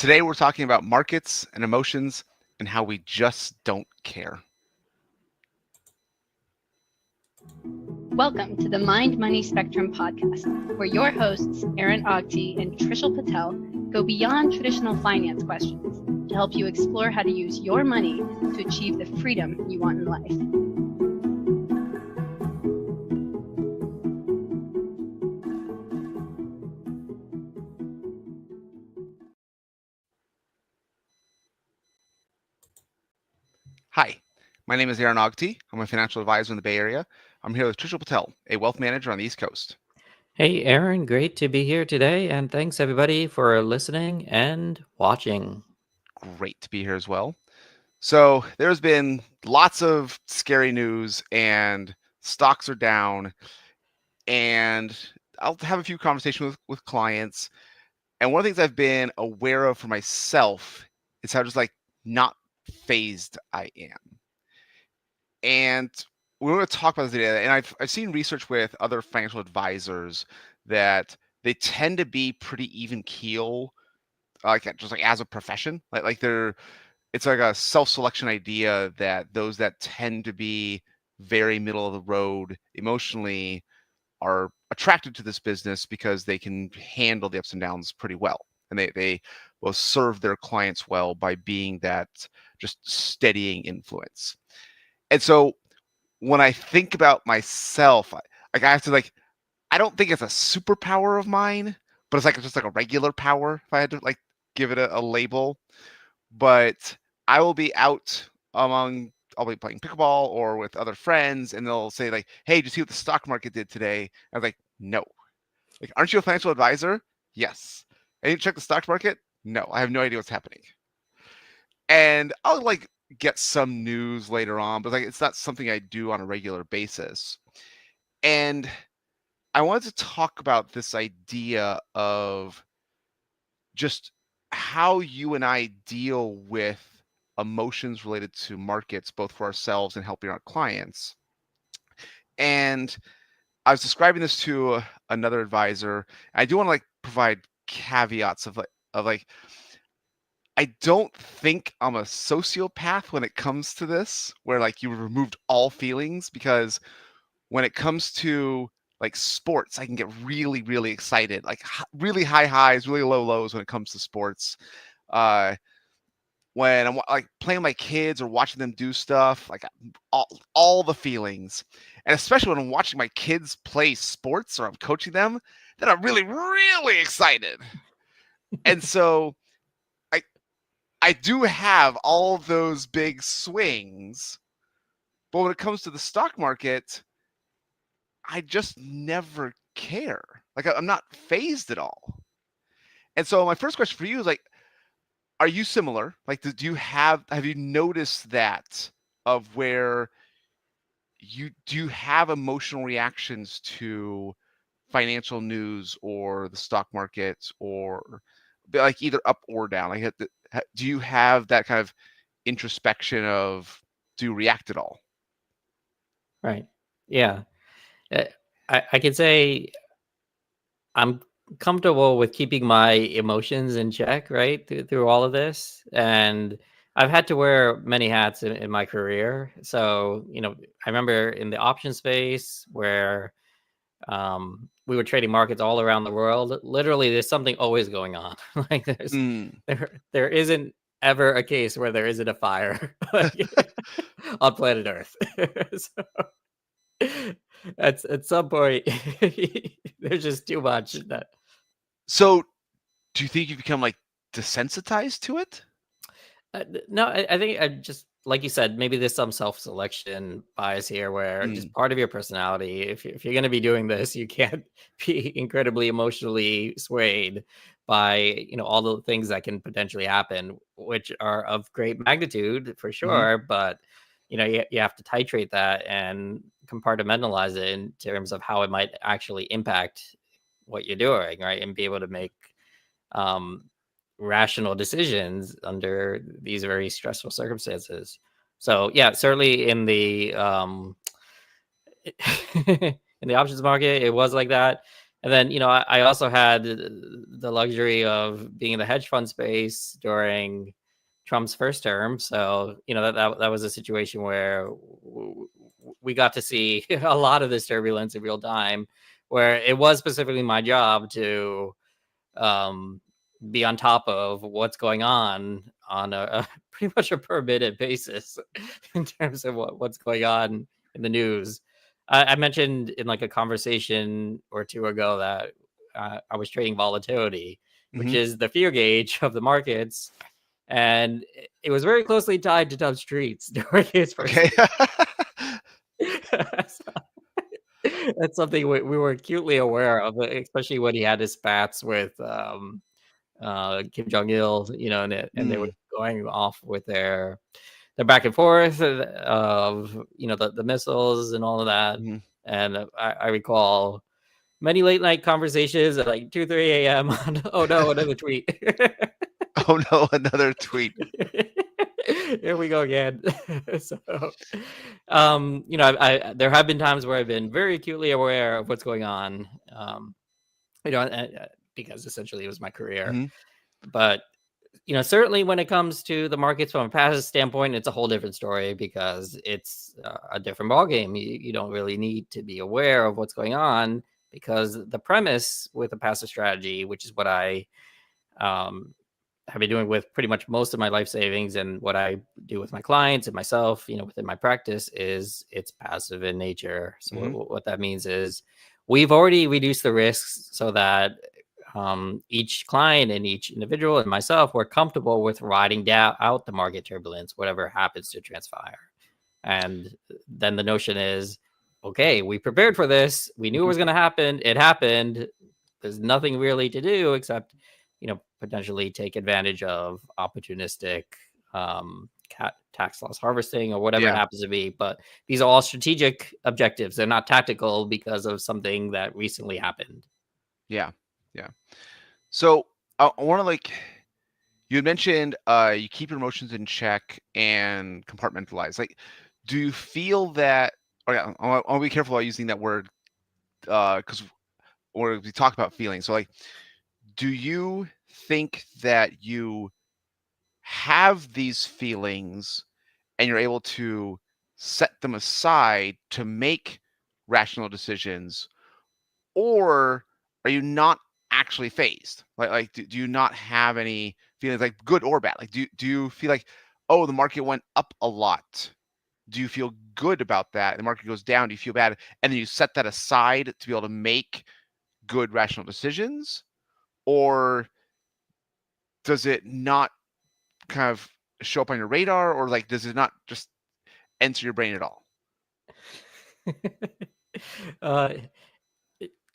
Today we're talking about markets and emotions and how we just don't care. Welcome to the Mind Money Spectrum podcast, where your hosts, Aaron and Trishul Patel, go beyond traditional finance questions to help you explore how to use your money to achieve the freedom you want in life. Hi, my name is Aaron. I'm a financial advisor in the Bay Area. I'm here with Trishul Patel, a wealth manager on the East Coast. Hey, Aaron, great to be here today. And thanks everybody for listening and watching. Great to be here as well. So there's been lots of scary news and stocks are down, and I'll have a few conversations with clients. And one of the things I've been aware of for myself is how just not phased I am. And we're going to talk about this today. And I've seen research with other financial advisors that they tend to be pretty even keel, just as a profession. It's like a self-selection idea that those that tend to be very middle of the road emotionally are attracted to this business because they can handle the ups and downs pretty well. And they will serve their clients well by being that just steadying influence. And so when I think about myself, I have to I don't think it's a superpower of mine, but it's just like a regular power if I had to give it a label. But I will be out I'll be playing pickleball or with other friends, and they'll say hey, did you see what the stock market did today? I was like, no. Aren't you a financial advisor? Yes. And you check the stock market? No, I have no idea what's happening. And I'll get some news later on, but it's not something I do on a regular basis. And I wanted to talk about this idea of just how you and I deal with emotions related to markets, both for ourselves and helping our clients. And I was describing this to another advisor. I do want to provide caveats of I don't think I'm a sociopath when it comes to this, where you removed all feelings, because when it comes to sports, I can get really, really excited, really high highs, really low lows when it comes to sports. When I'm playing with my kids or watching them do stuff, all the feelings. And especially when I'm watching my kids play sports or I'm coaching them, then I'm really, really excited. And so I do have all those big swings, but when it comes to the stock market, I just never care. I'm not phased at all. And so my first question for you is are you similar? Do you have you noticed that of where do you have emotional reactions to financial news or the stock market, or either up or down? Do you have that kind of introspection of, do you react at all? Right. Yeah. I can say I'm comfortable with keeping my emotions in check, right, through all of this. And I've had to wear many hats in my career. So, I remember in the option space where we were trading markets all around the world. Literally, there's something always going on. There isn't ever a case where there isn't a fire on planet Earth. So at some point, there's just too much. So, do you think you've become desensitized to it? No, I think I just, like you said, maybe there's some self-selection bias here where just part of your personality, if you're going to be doing this, you can't be incredibly emotionally swayed by, all the things that can potentially happen, which are of great magnitude for sure. But, you have to titrate that and compartmentalize it in terms of how it might actually impact what you're doing, right? And be able to make rational decisions under these very stressful circumstances. So yeah, certainly in the in the options market, it was like that. And then, I also had the luxury of being in the hedge fund space during Trump's first term. So, that was a situation where we got to see a lot of this turbulence in real time, where it was specifically my job to be on top of what's going on a pretty much a per minute basis in terms of what's going on in the news. I mentioned in like a conversation or two ago that I was trading volatility, which is the fear gauge of the markets, and it was very closely tied to Tubbs Streets during his first. Okay. That's something we were acutely aware of, especially when he had his spats with Kim Jong-il, and they were going off with their back and forth of the missiles and all of that. And I recall many late night conversations at like 2-3 a.m. on, oh no, another tweet. Oh no, another tweet. Here we go again. So, there have been times where I've been very acutely aware of what's going on, because essentially it was my career. But, certainly when it comes to the markets from a passive standpoint, it's a whole different story because it's a different ballgame. You don't really need to be aware of what's going on because the premise with a passive strategy, which is what I have been doing with pretty much most of my life savings and what I do with my clients and myself, within my practice, is it's passive in nature. So what that means is we've already reduced the risks so that each client and each individual and myself, we're comfortable with riding out the market turbulence, whatever happens to transpire. And then the notion is, okay, we prepared for this. We knew it was going to happen. It happened. There's nothing really to do except, potentially take advantage of opportunistic tax loss harvesting or whatever it happens to be. But these are all strategic objectives. They're not tactical because of something that recently happened. Yeah. So I want to you had mentioned you keep your emotions in check and compartmentalize. Like, do you feel that? Oh yeah, I want to be careful about using that word because we talk about feelings. So do you think that you have these feelings and you're able to set them aside to make rational decisions, or are you not actually phased? Do you not have any feelings, like good or bad? Like, do you feel like, oh, the market went up a lot? Do you feel good about that? The market goes down. Do you feel bad? And then you set that aside to be able to make good rational decisions? Or does it not kind of show up on your radar? Or does it not just enter your brain at all?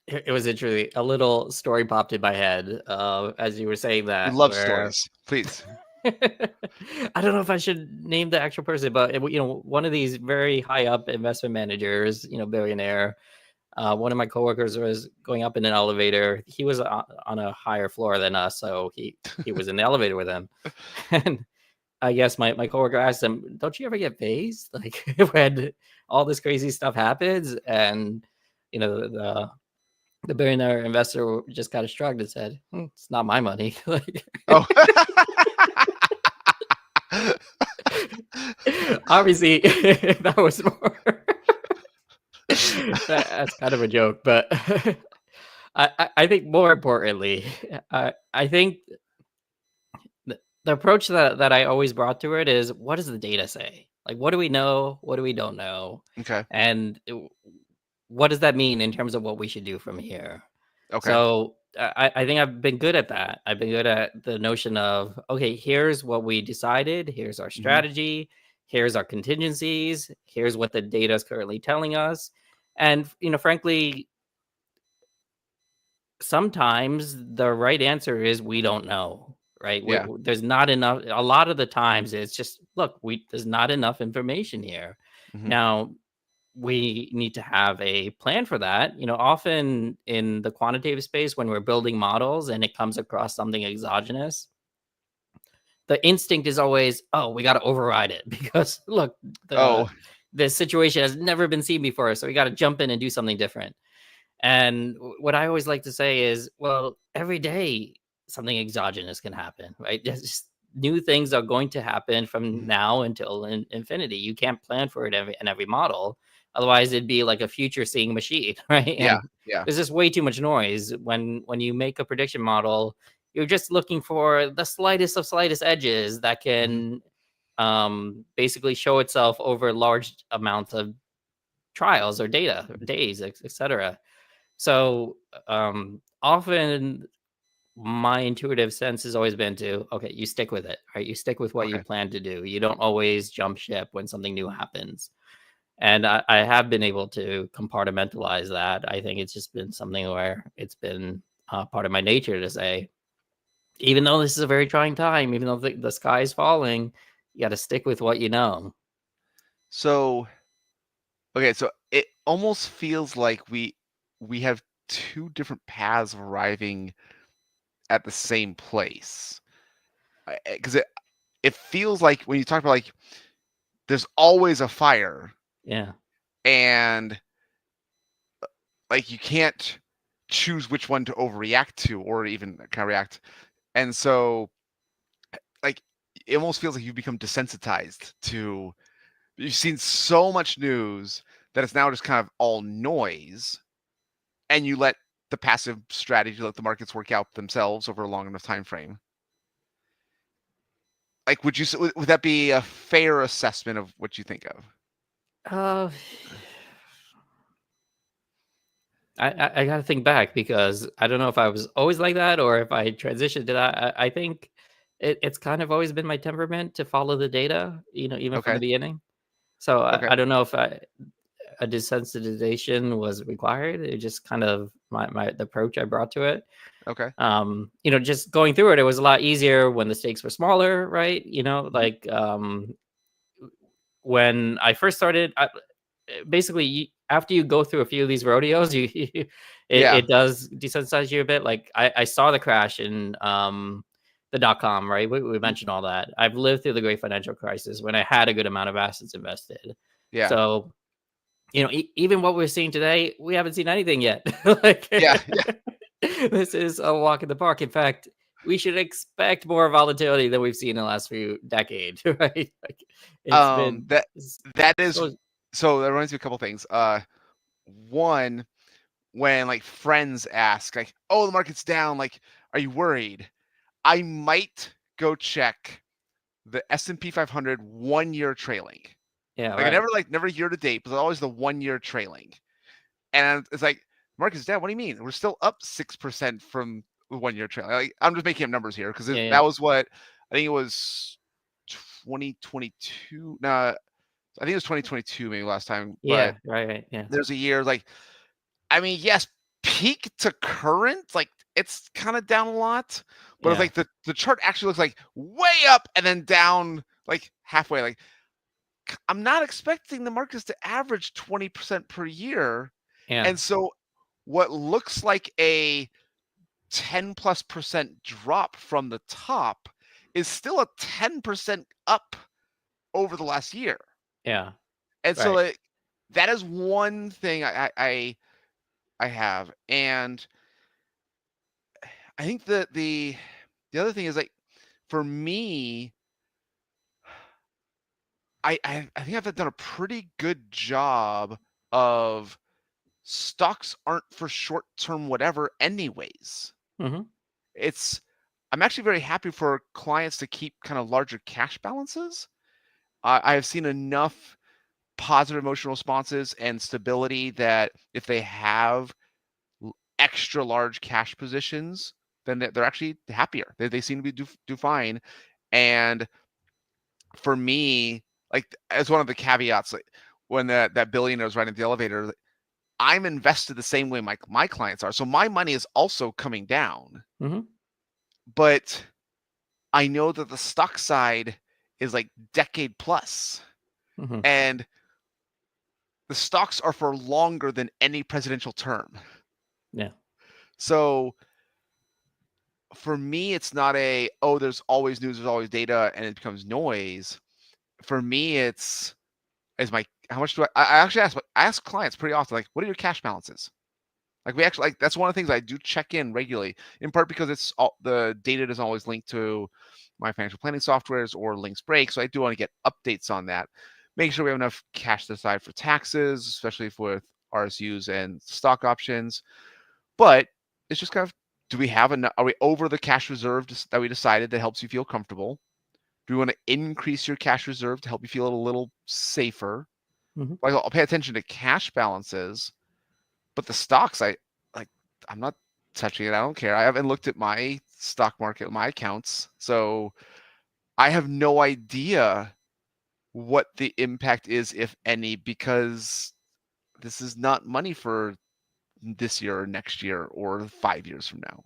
It was interesting. A little story popped in my head as you were saying that. We love stories. Please. I don't know if I should name the actual person, but one of these very high up investment managers, billionaire. One of my coworkers was going up in an elevator. He was on a higher floor than us, so he was in the elevator with him. And I guess my coworker asked him, "Don't you ever get phased, like when all this crazy stuff happens?" And the billionaire investor just kind of shrugged and said, "It's not my money." Oh. Obviously, that was more. That's kind of a joke, but I think more importantly, I think the approach that I always brought to it is, what does the data say? Like, what do we know? What do we don't know? Okay. And what does that mean in terms of what we should do from here? Okay. So I think I've been good at that. I've been good at the notion of, okay, here's what we decided. Here's our strategy. Here's our contingencies. Here's what the data is currently telling us. And, frankly, sometimes the right answer is we don't know, right? Yeah. There's not enough. A lot of the times it's just, look, there's not enough information here. Now, we need to have a plan for that. Often in the quantitative space, when we're building models and it comes across something exogenous, the instinct is always, oh, we got to override it because look, this situation has never been seen before. So we got to jump in and do something different. And what I always like to say is, well, every day something exogenous can happen, right? Just new things are going to happen from Mhm. now until infinity. You can't plan for it in every model. Otherwise, it'd be like a future seeing machine, right? Yeah, And yeah. there's just way too much noise when you make a prediction model. You're just looking for the slightest of slightest edges that Mhm. can basically show itself over large amounts of trials or data, or days, etc. So often my intuitive sense has always been to, okay, you stick with it, right? You stick with what you Okay. plan to do. You don't always jump ship when something new happens. And I have been able to compartmentalize that. I think it's just been something where it's been part of my nature to say, even though this is a very trying time, even though the sky is falling, you got to stick with what you know. So, okay, so it almost feels like we have two different paths of arriving at the same place. Because it feels like when you talk about like there's always a fire Yeah. and like you can't choose which one to overreact to or even kind of react. And so like it almost feels like you've become desensitized to you've seen so much news that it's now just kind of all noise and you let the passive strategy let the markets work out themselves over a long enough time frame. Like would that be a fair assessment of what you think of? Uh, I got to think back because I don't know if I was always like that or if I transitioned to that. I think it's kind of always been my temperament to follow the data, even from the Okay. beginning. So Okay. I don't know if a desensitization was required. It just kind of the approach I brought to it. Okay. Just going through it, it was a lot easier when the stakes were smaller, right? Mhm. Like when I first started, basically after you go through a few of these rodeos, Yeah. it does desensitize you a bit. Like I saw the crash in the .com, right? We Mhm. mentioned all that. I've lived through the great financial crisis when I had a good amount of assets invested. Yeah. So even what we're seeing today, we haven't seen anything yet. Like Yeah. Yeah. this is a walk in the park. In fact, we should expect more volatility than we've seen in the last few decades, right? Like it's been That that is so so that reminds me of a couple things. One, when like friends ask, like, "Oh, the market's down, like, are you worried?" I might go check the S&P 500 1 year trailing. yeah, Like I right. never year to date, but always the 1 year trailing. And it's like, market's down. What do you mean? We're still up 6% from the 1 year trailing. Like, I'm just making up numbers here because Yeah, yeah, that was what I think it was 2022. No, I think it was 2022 maybe last time, but yeah, right, yeah, there's a year like I mean, yes, peak to current, like it's kind of down a lot, but it's yeah, like the chart actually looks like way up and then down like halfway. Like I'm not expecting the markets to average 20% per year. yeah, And so what looks like a 10+% drop from the top is still a 10% up over the last year. yeah, And so right. like that is one thing I have. And I think that the other thing is like for me, I think I've done a pretty good job of stocks aren't for short term whatever anyways. Mhm. It's I'm actually very happy for clients to keep kind of larger cash balances. I have seen enough positive emotional responses and stability that if they have extra large cash positions, then they're actually happier. They seem to be do fine. And for me, like as one of the caveats, like when that billionaire was riding the elevator, I'm invested the same way my clients are. So my money is also coming down, Mhm. but I know that the stock side is like decade plus, Mhm. and the stocks are for longer than any presidential term. Yeah. So for me, it's not a oh, there's always news, there's always data, and it becomes noise. For me, it's my how much do I actually ask clients pretty often, like, what are your cash balances? Like we actually like that's one of the things I do check in regularly, in part because it's all the data doesn't always link to my financial planning softwares or links break. So I do want to get updates on that. Make sure we have enough cash aside for taxes, especially with RSUs and stock options. But it's just kind of, do we have enough? Are we over the cash reserve that we decided that helps you feel comfortable? Do we want to increase your cash reserve to help you feel a little safer? Mhm. Like I'll pay attention to cash balances, but the stocks, I'm not touching it. I don't care. I haven't looked at my stock market, my accounts, so I have no idea what the impact is, if any, because this is not money for this year or next year or 5 years from now.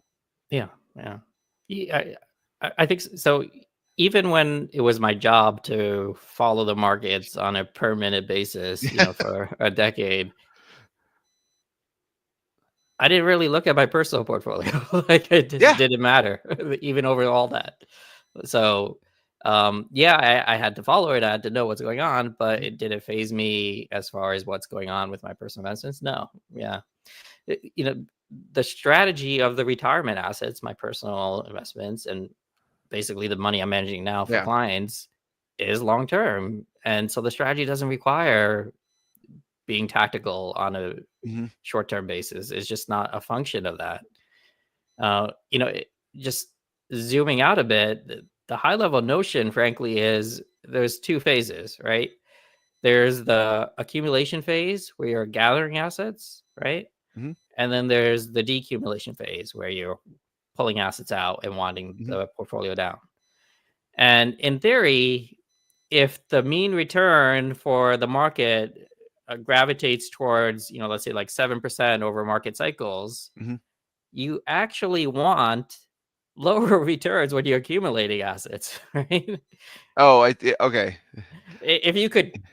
Yeah. I think so. Even when it was my job to follow the markets on a per minute basis, for a decade, I didn't really look at my personal portfolio. Like it just Yeah. didn't matter, even over all that. So, yeah, I had to follow it. I had to know what's going on, but it didn't phase me as far as what's going on with my personal investments. No, yeah, the strategy of the retirement assets, my personal investments, and basically the money I'm managing now for Yeah. clients is long term, and so the strategy doesn't require being tactical on a Mhm. short-term basis. Is just not a function of that. Just zooming out a bit, the high-level notion, frankly, is there's two phases, right? There's the accumulation phase where you're gathering assets, right? Mhm. And then there's the decumulation phase where you're pulling assets out and wanting Mhm. the portfolio down. And in theory, if the mean return for the market gravitates towards, let's say like 7% over market cycles, Mhm. you actually want lower returns when you're accumulating assets, right? Oh, okay. If you could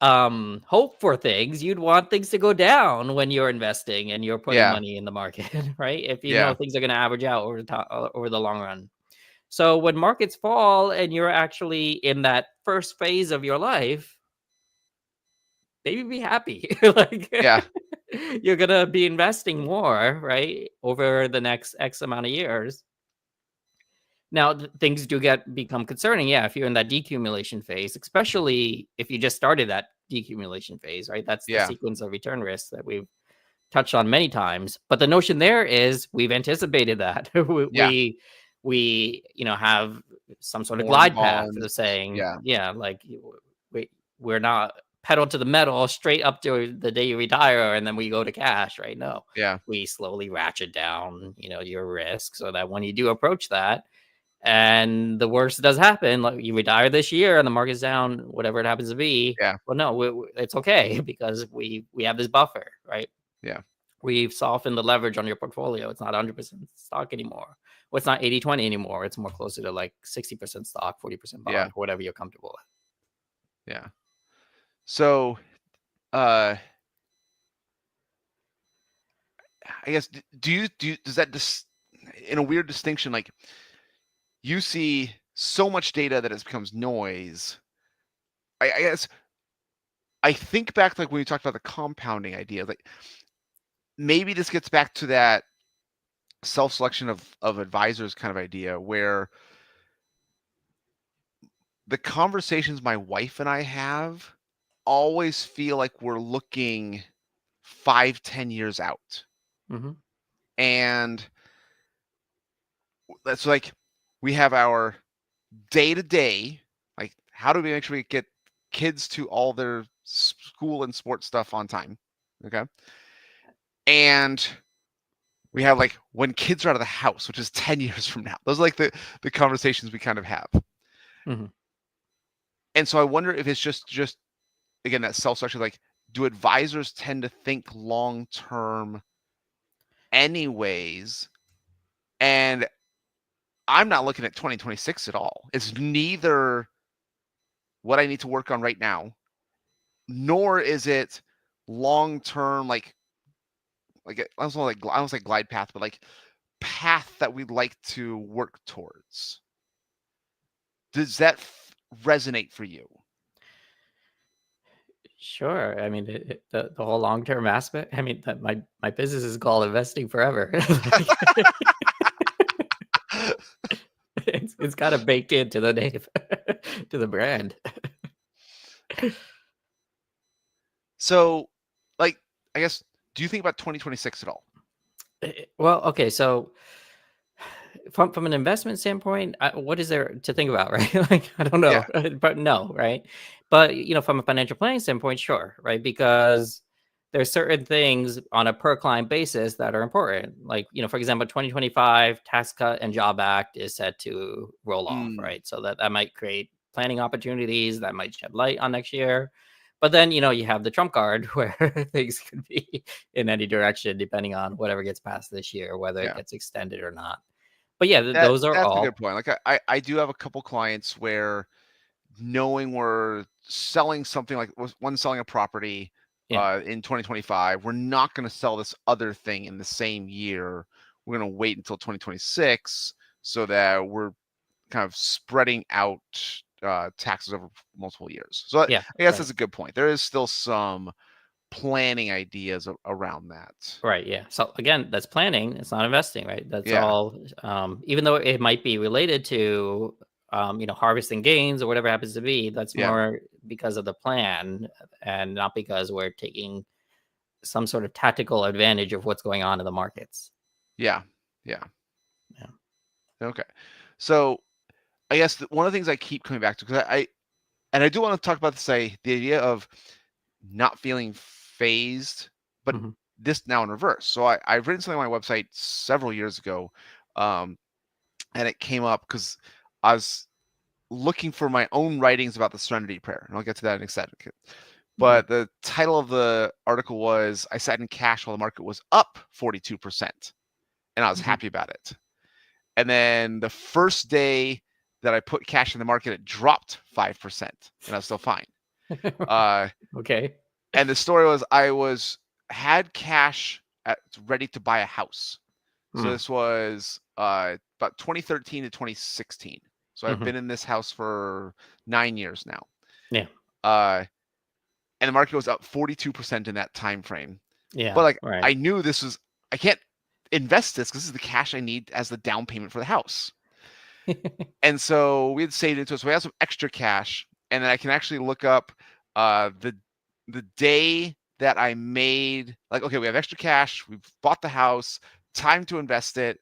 hope for things, you'd want things to go down when you're investing and you're putting Yeah. money in the market, right? If you know Yeah. things are going to average out over the long run. So when markets fall and you're actually in that first phase of your life, maybe be happy. Like Yeah. you're gonna be investing more, right, over the next X amount of years. Now things do become concerning, yeah, if you're in that decumulation phase, especially if you just started that decumulation phase, right? That's the Yeah. sequence of return risks that we've touched on many times. But the notion there is we've anticipated that. we Yeah. we have some sort of More glide path bonds. of saying, Yeah. yeah, like we're not pedal to the metal straight up to the day you retire and then we go to cash, right? No, Yeah. we slowly ratchet down, your risk so that when you do approach that and the worst does happen, like you retire this year and the market's down, whatever it happens to be. Yeah. Well, no, it's okay because we have this buffer, right? Yeah. We've softened the leverage on your portfolio. It's not 100% stock anymore. Well, it's not 80-20 anymore. It's more closer to like 60% stock, 40% Yeah. bond, whatever you're comfortable with. Yeah. So, I guess does that in a weird distinction, like you see so much data that it becomes noise. I guess I think back like when we talked about the compounding idea, like maybe this gets back to that self-selection of advisors kind of idea where the conversations my wife and I have always feel like we're looking 5-10 years out. Mm-hmm. And that's like we have our day to day, like how do we make sure we get kids to all their school and sports stuff on time? Okay. And we have like when kids are out of the house, which is 10 years from now. Those are like the conversations we kind of have. Mm-hmm. And so I wonder if it's just again that self-structure, like do advisors tend to think long term anyways? And I'm not looking at 2026 at all. It's neither what I need to work on right now, nor is it long term like I don't say glide path, but like path that we'd like to work towards. Does that resonate for you? Sure. I mean, the whole long term aspect. I mean, my business is called investing forever. Like, it's kind of baked into the name, to the brand. So, like, I guess, do you think about 2026 at all? Well, okay, so from an investment standpoint, what is there to think about, right? Like, I don't know, Yeah. but no, right? But from a financial planning standpoint, sure, right? Because there's certain things on a per client basis that are important. Like, for example, 2025 Tax Cut and Job Act is set to roll off, Mm, right? So that might create planning opportunities, that might shed light on next year. But then, you have the trump card where things could be in any direction depending on whatever gets passed this year, whether it yeah. gets extended or not. But yeah, That those are that's a good all. point. Like I do have a couple clients where knowing we're selling something like one selling a property Yeah, in 2025, we're not going to sell this other thing in the same year. We're going to wait until 2026 so that we're kind of spreading out taxes over multiple years. So I yeah, guess right, that's a good point. There is still some planning ideas around that. right, yeah. So again, that's planning. It's not investing, right? That's Yeah, all. Even though it might be related to, harvesting gains or whatever happens to be, that's yeah, more because of the plan and not because we're taking some sort of tactical advantage of what's going on in the markets. yeah, yeah. Yeah. Okay. So I guess one of the things I keep coming back to, because I do want to talk about the idea of not feeling phased, but Hmm. this now in reverse. So I've written something on my website several years ago, um, and it came up because I was looking for my own writings about the Serenity Prayer, and I'll get to that in a second. Hmm. But the title of the article was "I sat in cash while the market was up 42%," and I was Hmm. happy about it. And then the first day that I put cash in the market, it dropped 5%, and I was still fine. Uh, Okay. and the story was had cash ready to buy a house. So Mm. this was about 2013 to 2016. So I've Hmm. been in this house for 9 years now. Yeah. Uh, and the market was up 42% in that time frame. Yeah. But like Right. I knew I can't invest this because this is the cash I need as the down payment for the house. And so we had saved into it. So we have some extra cash, and then I can actually look up the day that I made. Like, okay, we have extra cash. We've bought the house. Time to invest it.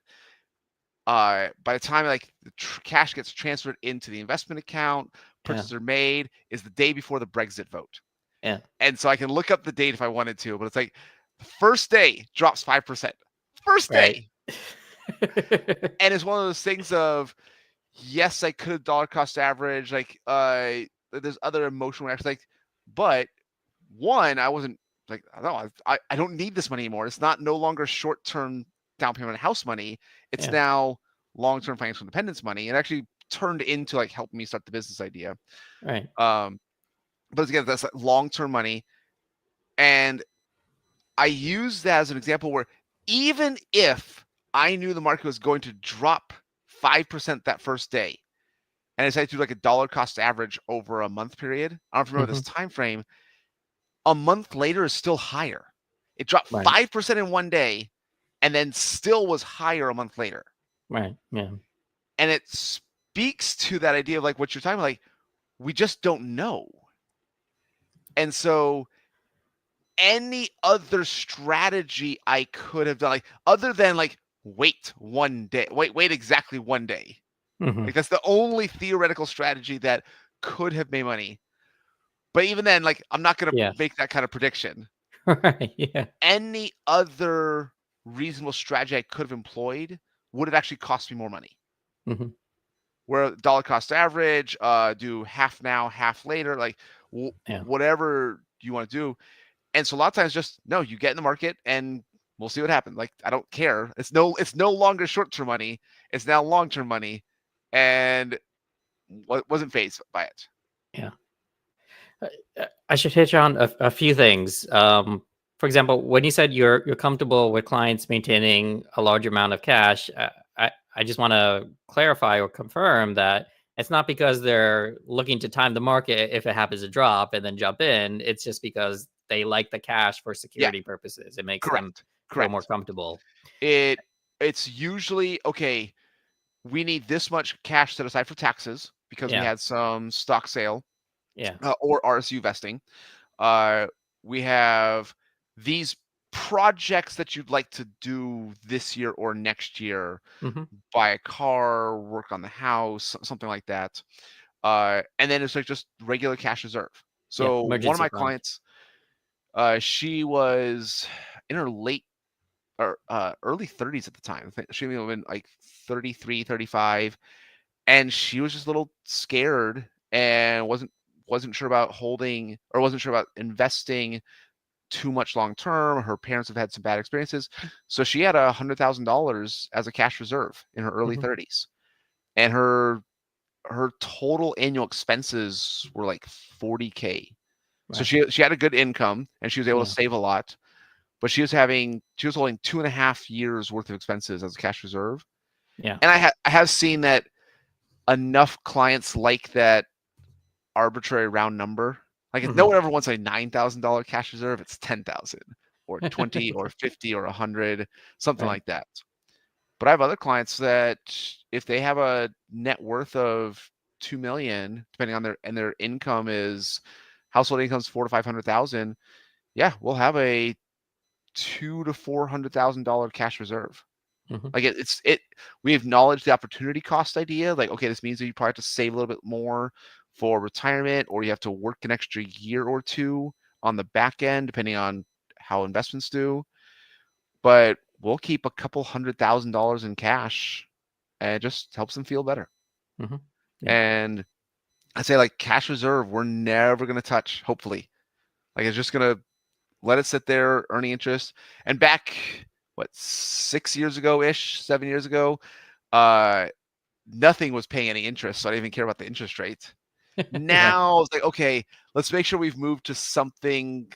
By the time like the cash gets transferred into the investment account, Yeah. purchases are made, is the day before the Brexit vote. Yeah. And so I can look up the date if I wanted to, but it's like the first day drops 5%. First Right. day. And it's one of those things of, yes, I could have dollar cost average. Like, there's other emotional reactions. Like, but one, I wasn't like, no, I don't need this money anymore. It's no longer short term down payment house money. It's Yeah. now long term financial independence money. And actually turned into like helping me start the business idea. Right. But again, that's like long term money, and I use that as an example where even if I knew the market was going to drop 5% that first day, and I decided to do like a dollar cost average over a month period. I don't know if you remember this Hmm. time frame. A month later is still higher. It dropped Right. 5% in one day and then still was higher a month later. Right. Yeah. And it speaks to that idea of like what you're talking about, like we just don't know. And so any other strategy I could have done, like other than like wait exactly one day. Hmm. Like that's the only theoretical strategy that could have made money. But even then, like I'm not going to Yeah. make that kind of prediction. Right. Yeah. Any other reasonable strategy I could have employed would have actually cost me more money. Hmm. Where dollar cost average, do half now, half later, like Yeah. whatever you want to do. And so a lot of times, just no, you get in the market and we'll see what happens. Like I don't care. It's no longer short term money. It's now long term money, and wasn't phased by it. Yeah. I should hitch on a few things. For example, when you said you're comfortable with clients maintaining a large amount of cash, I just want to clarify or confirm that It's not because they're looking to time the market if it happens to drop and then jump in. It's just because they like the cash for Yeah, security purposes. It makes them correct. feel more Correct. comfortable. It's usually okay, we need this much cash set aside for taxes because we Yeah. had some stock sale Yeah. or RSU vesting. Uh, we have these projects that you'd like to do this year or next year, Hmm. buy a car, work on the house, something like that. And then it's like just regular cash reserve. Yeah. So one of Emergency my fund. clients, she was in her late or early 30s at the time. I think she may have been like 33, 35, and she was just a little scared and wasn't sure about holding or wasn't sure about investing too much long term. Her parents have had some bad experiences, so she had $100,000 as a cash reserve in her early Hmm. 30s, and her total annual expenses were like 40K. So Right. she had a good income and she was able to Yeah. save a lot, but she was holding 2.5 years worth of expenses as a cash reserve. Yeah. And I have seen that enough clients like that arbitrary round number. Like if no Hmm. one ever wants a $9,000 cash reserve, it's 10,000 or 20 or 50 or 100, something Right. like that. But I have other clients that if they have a net worth of 2 million, depending on their income is household income is 400 to 500,000, yeah, we'll have a $200,000 to $400,000 cash reserve. Hmm. Like we acknowledge the opportunity cost idea. Like, okay, this means that you probably have to save a little bit more for retirement, or you have to work an extra year or two on the back end, depending on how investments do. But we'll keep a couple $100,000 in cash, and it just helps them feel better. Hmm. Yeah. And I say like cash reserve, we're never gonna touch. Hopefully, like it's just gonna let it sit there earning interest. And back what 6 years ago ish, 7 years ago, uh, nothing was paying any interest, so I didn't even care about the interest rate. Right. Now it's like, okay, let's make sure we've moved to something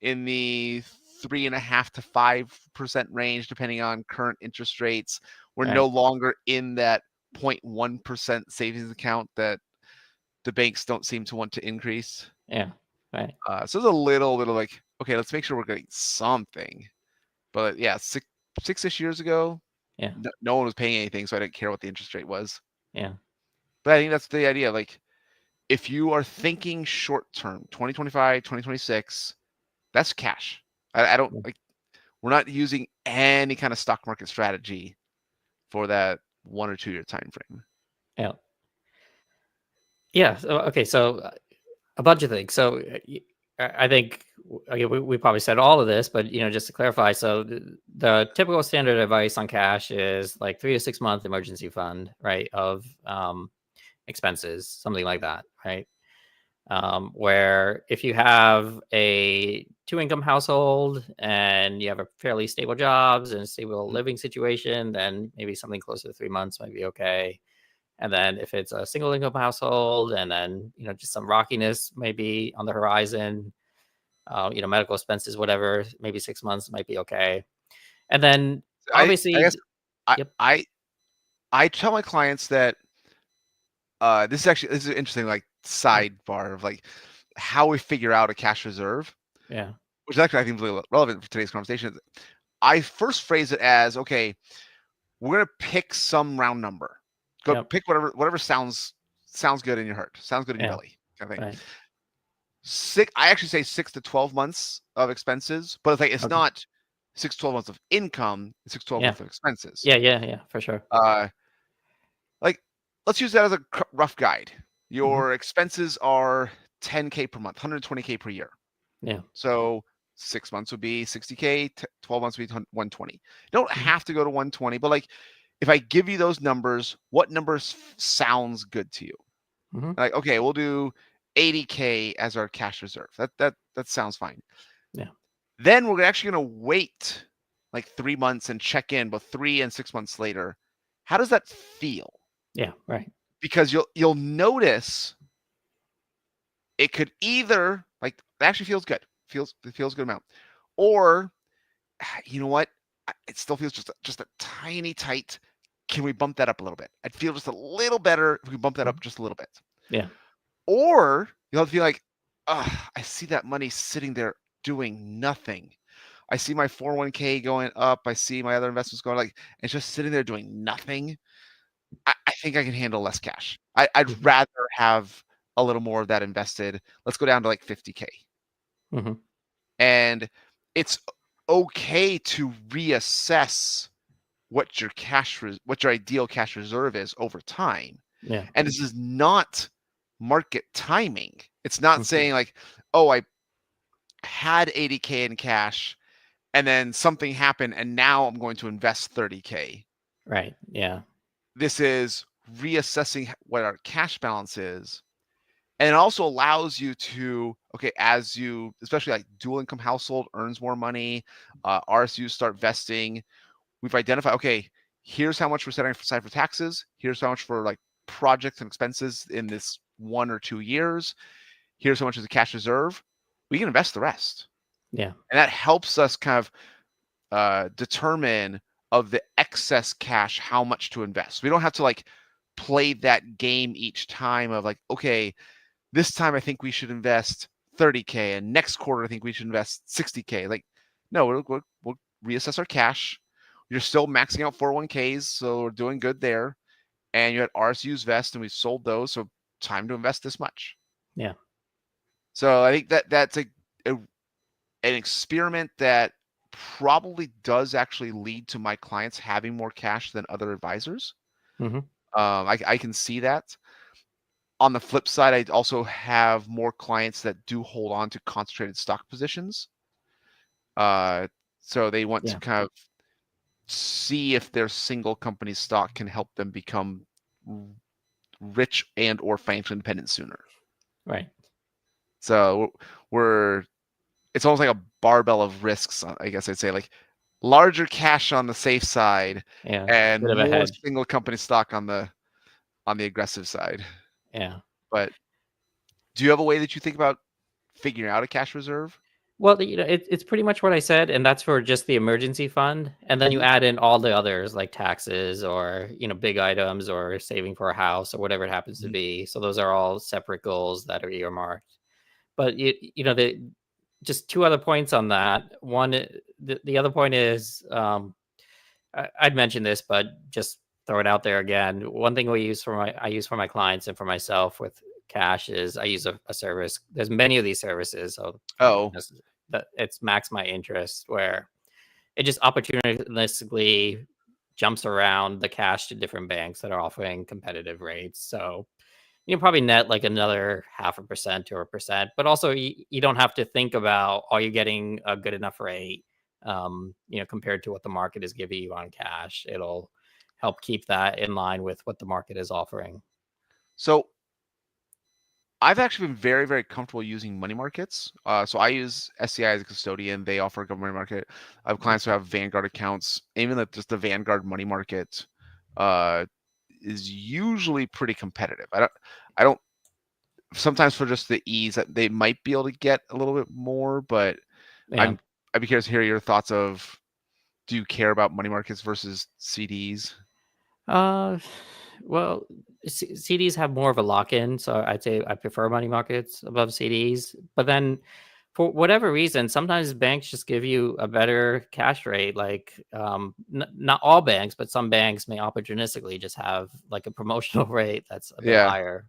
in the 3.5% to 5% range, depending on current interest rates. We're no Right. longer in that 0.1% savings account that the banks don't seem to want to increase. Yeah. Right. So it's a little like, okay, let's make sure we're getting something. But yeah, six-ish years ago, Yeah. no one was paying anything, so I didn't care what the interest rate was. Yeah. But I think that's the idea. Like, if you are thinking short term, 2025, 2026, that's cash. I don't Yeah. like, we're not using any kind of stock market strategy for that 1 or 2 year time frame. Yeah. Yeah. So, okay. So a bunch of things. So I think okay, we probably said all of this, but just to clarify, so the typical standard advice on cash is like 3 to 6 month emergency fund, right? Of expenses, something like that, right? Where if you have a 2 income household and you have a fairly stable jobs and stable Mhm. living situation, then maybe something closer to 3 months might be okay. And then if it's a single income household and then, just some rockiness maybe on the horizon, medical expenses, whatever, maybe 6 months might be okay. And then I guess obviously, I yep, I I tell my clients that this is an interesting like yeah, sidebar of like how we figure out a cash reserve, yeah, which is actually I think really relevant for today's conversation. I first phrase it as, okay, we're gonna pick some round number. Go yep, pick whatever sounds good in your heart, sounds good in your yeah, belly, kind of thing. right, I actually say 6 to 12 months of expenses, but it's like it's okay, not 6 to 12 months of income, it's 6 to 12 yeah, months of expenses. yeah, yeah, yeah, for sure. Uh, like let's use that as a rough guide. Hmm. Your expenses are 10K per month, 120K per year. Yeah. So 6 months would be 60K, 12 months would be 120. You don't Hmm. have to go to 120, but like if I give you those numbers, what numbers sounds good to you? Hmm. Like, okay, we'll do 80K as our cash reserve. That sounds fine. Yeah, Then we're actually gonna wait like 3 months and check in, but 3 and 6 months later, how does that feel? yeah, right, Because you'll notice it could either like it actually feels good, it feels good amount, or you know what, it still feels just a tiny tight. can we bump that up a little bit? I'd feel just a little better if we bump that up just a little bit. Yeah. Or you'll feel like, I see that money sitting there doing nothing. I see my 401k going up. I see my other investments going, like, it's just sitting there doing nothing. I think I can handle less cash. I'd rather have a little more of that invested. Let's go down to like 50K. Mm-hmm. And it's okay to reassess what your ideal cash reserve is over time. Yeah. And this is not market timing. It's not Mhm. saying like, oh, I had 80K in cash and then something happened and now I'm going to invest 30K. Right. Yeah. This is reassessing what our cash balance is. And it also allows you to, okay, as you, especially like dual income household earns more money, RSUs start vesting. We've identified, okay, here's how much we're setting aside for taxes. Here's how much for like projects and expenses in this 1 or 2 years. Here's how much is the cash reserve. We can invest the rest. Yeah. And that helps us kind of determine of the excess cash how much to invest. We don't have to like play that game each time of like, okay, this time I think we should invest 30K and next quarter I think we should invest 60K. Like, no, we'll reassess our cash. You're still maxing out 401ks, so we're doing good there. And you had RSUs vest and we sold those, so time to invest this much. Yeah. So I think that's an experiment that probably does actually lead to my clients having more cash than other advisors. Mm-hmm. I can see that. On the flip side, I also have more clients that do hold on to concentrated stock positions. So they want to kind of see if their single company stock can help them become rich and or financially independent sooner. Right. So it's almost like a barbell of risks, I guess I'd say, like larger cash on the safe side and more single company stock on the aggressive side. Yeah. But do you have a way that you think about figuring out a cash reserve? Well, it's pretty much what I said, and that's for just the emergency fund, and then you add in all the others like taxes or big items or saving for a house or whatever it happens to be. So those are all separate goals that are earmarked. But just 2 other points on that. One, the other point is I'd mentioned this, but just throw it out there again. One thing I use for my clients and for myself with cash is I use a service. There's many of these services. So that it's Max My Interest, where it just opportunistically jumps around the cash to different banks that are offering competitive rates. So you can probably net like another 0.5% to 1%, but also you don't have to think about, are you getting a good enough rate compared to what the market is giving you on cash. It'll help keep that in line with what the market is offering. So I've actually been very, very comfortable using money markets. So I use SCI as a custodian. They offer a government market. I have clients who have Vanguard accounts. Even just the Vanguard money market is usually pretty competitive. I don't. Sometimes for just the ease, that they might be able to get a little bit more, but I'd be curious to hear your thoughts of, do you care about money markets versus CDs? Well, CDs have more of a lock-in, so I'd say I prefer money markets above CDs. But then, for whatever reason, sometimes banks just give you a better cash rate. Like, not all banks, but some banks may opportunistically just have like a promotional rate that's a bit higher.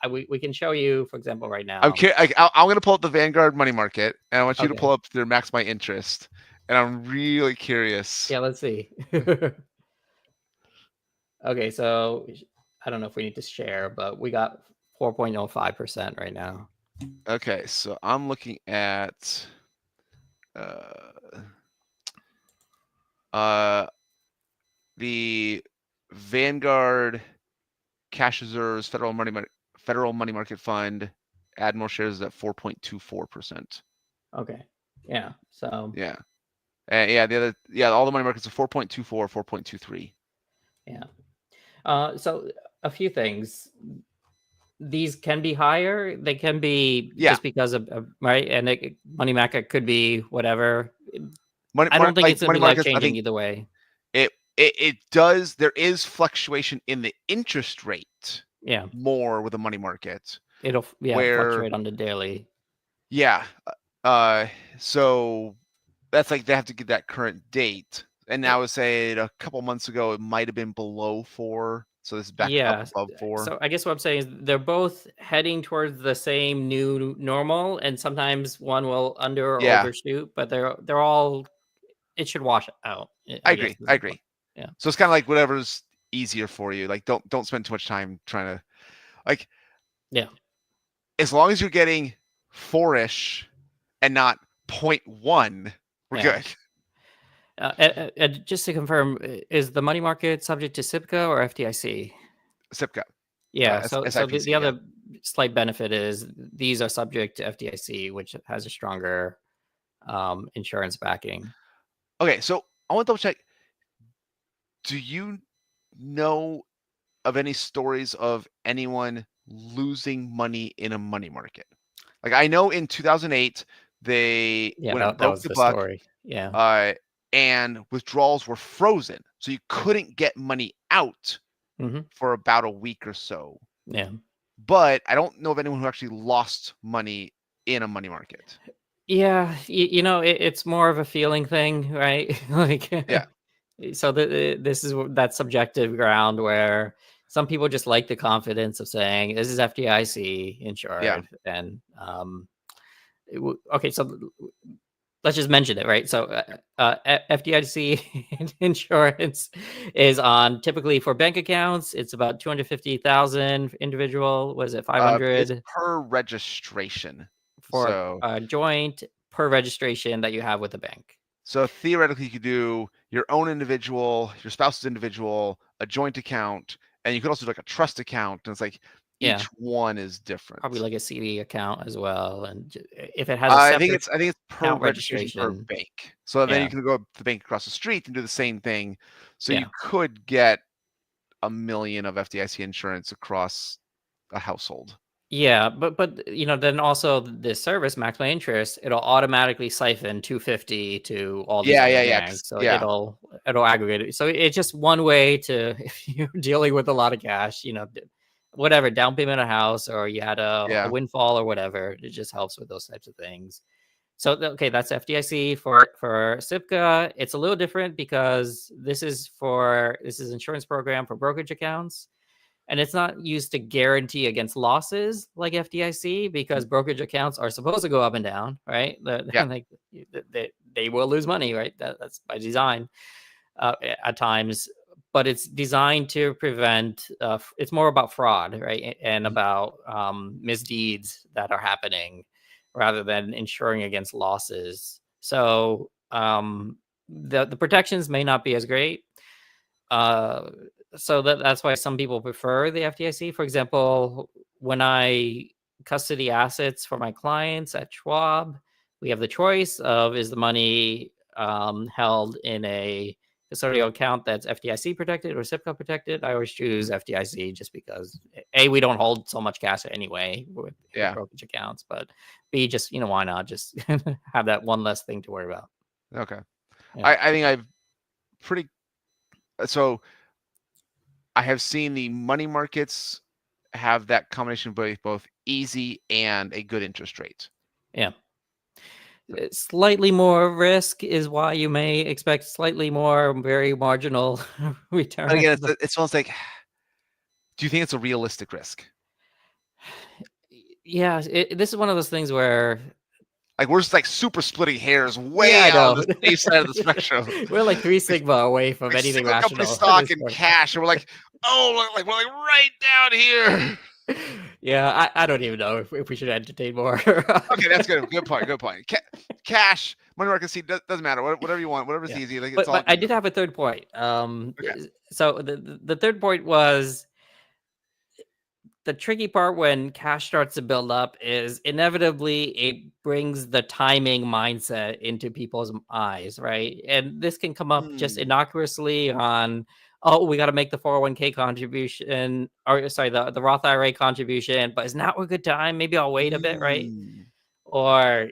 We can show you, for example, right now. I'm going to pull up the Vanguard money market, and I want you to pull up their Max My Interest, and I'm really curious. Yeah, let's see. Okay, so I don't know if we need to share, but we got 4.05% right now. Okay, so I'm looking at the Vanguard Cash Reserves Federal Money Market Fund. Add more shares at 4.24%. Okay. Yeah. So. Yeah. All the money markets are 4.24, 4.23. Yeah. So a few things. These can be higher. They can be just because of right, and money market could be whatever. I don't think it's going to be life changing either way. it does. There is fluctuation in the interest rate Yeah, more with a money market, it'll where fluctuate on the daily. yeah, uh, so that's like they have to get that current date. And I would say a couple months ago it might have been below 4, so this is back up Yeah. above 4. So I guess what I'm saying is they're both heading towards the same new normal, and sometimes one will under or Yeah, overshoot, but they're all it should wash out. I I guess agree. is I the point. agree. Yeah. So it's kind of like whatever's easier for you. Like don't spend too much time trying to like Yeah. as long as you're getting 4-ish and not 0.1, we're Yeah. good. Just to confirm, is the money market subject to SIPCA or FDIC? SIPCA, Yeah. So the SIPC, yeah. other slight benefit is these are subject to FDIC, which has a stronger insurance backing. Okay, so I want to double check. Do you know of any stories of anyone losing money in a money market? Like I know in 2008 Yeah, when it that broke was the the buck, story. Yeah. and withdrawals were frozen, so you couldn't get money out hmm for about a week or so. Yeah. But I don't know of anyone who actually lost money in a money market. Yeah, it's more of a feeling thing, right? Like, Yeah, so this is that subjective ground where some people just like the confidence of saying this is FDIC yeah. insured, and okay, so let's just mention it, right? So, FDIC insurance is on typically for bank accounts. It's about 250,000 individual. Was it It's 500 per registration. for So a joint per registration that you have with the bank? So theoretically, you could do your own individual, your spouse's individual, a joint account, and you could also do like a trust account. And it's like each Yeah, one is probably different. like a CD account as well. And if it has a separate I think it's per account registration per registration, bank. So then you yeah, can go to the bank across the street and do the same thing. So you yeah. could get 1 million of FDIC insurance across a household. Yeah, but then also the service maximum interest, it'll automatically siphon 250 to all these Yeah, other yeah, yeah, banks. So yeah, it'll aggregate it. So it's just one way to if you're dealing with a lot of cash, whatever, down payment a house or you had a yeah. windfall or whatever, it just helps with those types of things. So okay, that's FDIC for SIPCA. It's a little different because this is insurance program for brokerage accounts. And it's not used to guarantee against losses like FDIC because brokerage accounts are supposed to go up and down, right? Yeah. Like they will lose money, right? That's by design at times, but it's designed to prevent. It's more about fraud, right, and Mhm. about misdeeds that are happening rather than insuring against losses. So the protections may not be as great. Uh, so that's why some people prefer the FDIC. For example, when I custody assets for my clients at Schwab, we have the choice of is the money held in a custodial account that's FDIC protected or SIPCO protected. I always choose FDIC just because A, we don't hold so much cash anyway with Yeah. brokerage accounts, but B, just why not just have that one less thing to worry about. Okay. Yeah. I think I've pretty so I have seen the money markets have that combination of both easy and a good interest rate. Yeah. Slightly more risk is why you may expect slightly more very marginal But again, returns. it's almost like, do you think it's a realistic risk? Yeah, this is one of those things where Like we're just like super splitting hairs yeah, way I out on know. the safe side of the spectrum. We're like 3 sigma away from Like anything single company rational at stock this and point. cash, and we're like, oh, like we're like right down here. Yeah, I don't even know if we should entertain more. Okay, that's good. Good point. Good point. Cash, money market, see, doesn't matter. Whatever you want, whatever's Yeah. easy. Like it's But all I good. did have a third point. Okay. So the third point was the tricky part when cash starts to build up is inevitably it brings the timing mindset into people's eyes, right? And this can come up just Mm. innocuously on, oh, we got to make the 401k contribution, or sorry, the Roth IRA contribution, but is now a good time? Maybe I'll wait a bit, right? Mm. Or,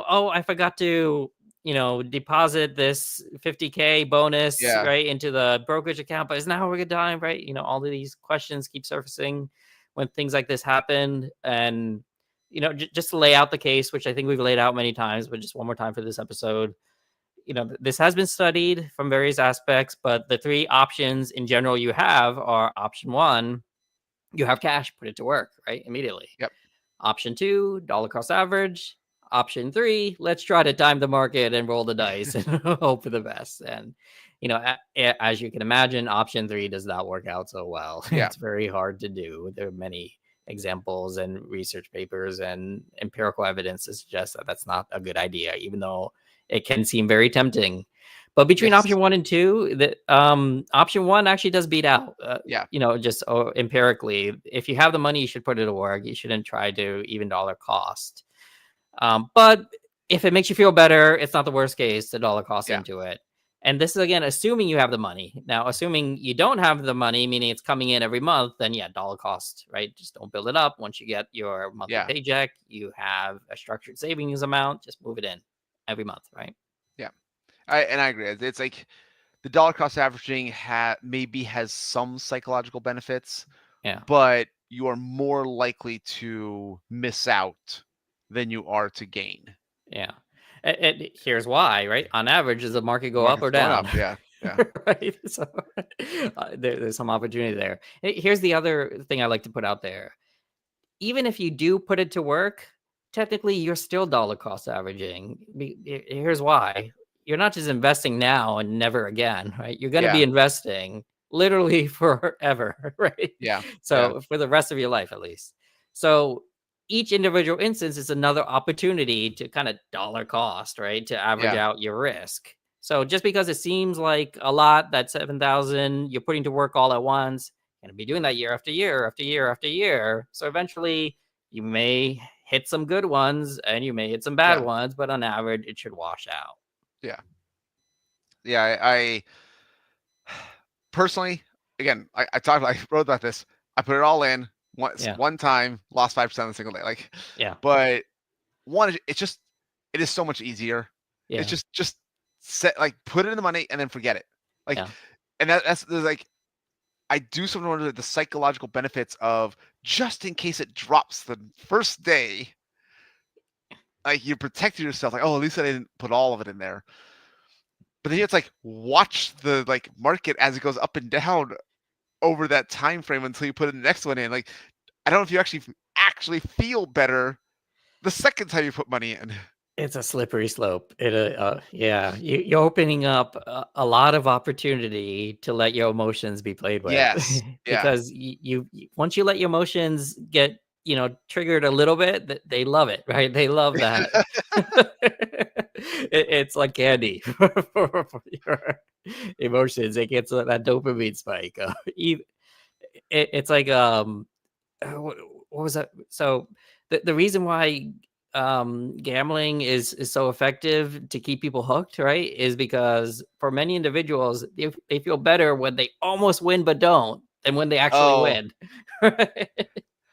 oh, I forgot to deposit this 50K bonus, Yeah. right, into the brokerage account, but is now a good time, right? All of these questions keep surfacing when things like this happen. And, just to lay out the case, which I think we've laid out many times, but just one more time for this episode, this has been studied from various aspects, but the three options in general you have are: option one, you have cash, put it to work, right, immediately. Yep. Option two, dollar cost average. Option three, let's try to time the market and roll the dice and hope for the best. And, as you can imagine, option three does not work out so well. Yeah. It's very hard to do. There are many examples and research papers and empirical evidence to suggest that that's not a good idea, even though it can seem very tempting. But between Yes. option one and two, option one actually does beat out. Yeah. Just empirically, if you have the money, you should put it to work. You shouldn't try to even dollar cost. But if it makes you feel better, it's not the worst case to dollar cost Yeah. into it. And this is, again, assuming you have the money. Now, assuming you don't have the money, meaning it's coming in every month, then yeah, dollar cost, right? Just don't build it up. Once you get your monthly Yeah. paycheck, you have a structured savings amount, just move it in every month, right? Yeah. I agree. It's like the dollar cost averaging maybe has some psychological benefits, Yeah. but you are more likely to miss out than you are to gain. Yeah. And here's why, right? On average, does the market go up Market's or going down? up, yeah. Yeah. Right. So there's some opportunity there. Here's the other thing I like to put out there. Even if you do put it to work, technically you're still dollar cost averaging. Here's why. You're not just investing now and never again, right? You're going to be Yeah. investing literally forever, right? Yeah. So for the rest of your life, at least. So each individual instance is another opportunity to kind of dollar cost, right? To average Yeah. out your risk. So just because it seems like a lot, that 7,000 you're putting to work all at once, going to be doing that year after year after year after year. So eventually you may hit some good ones and you may hit some bad Yeah. ones, but on average it should wash out. Yeah. Yeah. I personally, again, I wrote about this. I put it all in one time, lost 5% in a single day. Like, Yeah. But one, it is so much easier. Yeah. It's just set, like, put it in the money and then forget it. Like, Yeah. and there's like, I do something wonder the psychological benefits of, just in case it drops the first day, like, you protected yourself. Like, oh, at least I didn't put all of it in there. But then it's like, watch the market as it goes up and down over that time frame until you put the next one in. Like, I don't know if you actually feel better the second time you put money in. It's a slippery slope. You're opening up a lot of opportunity to let your emotions be played with. Yes. Yeah. Because you once you let your emotions get triggered a little bit, they love it, right? They love that. It's like candy for your emotions. It gets that dopamine spike. It's like what was that? So the reason why gambling is so effective to keep people hooked, right, is because for many individuals they feel better when they almost win but don't than when they actually win.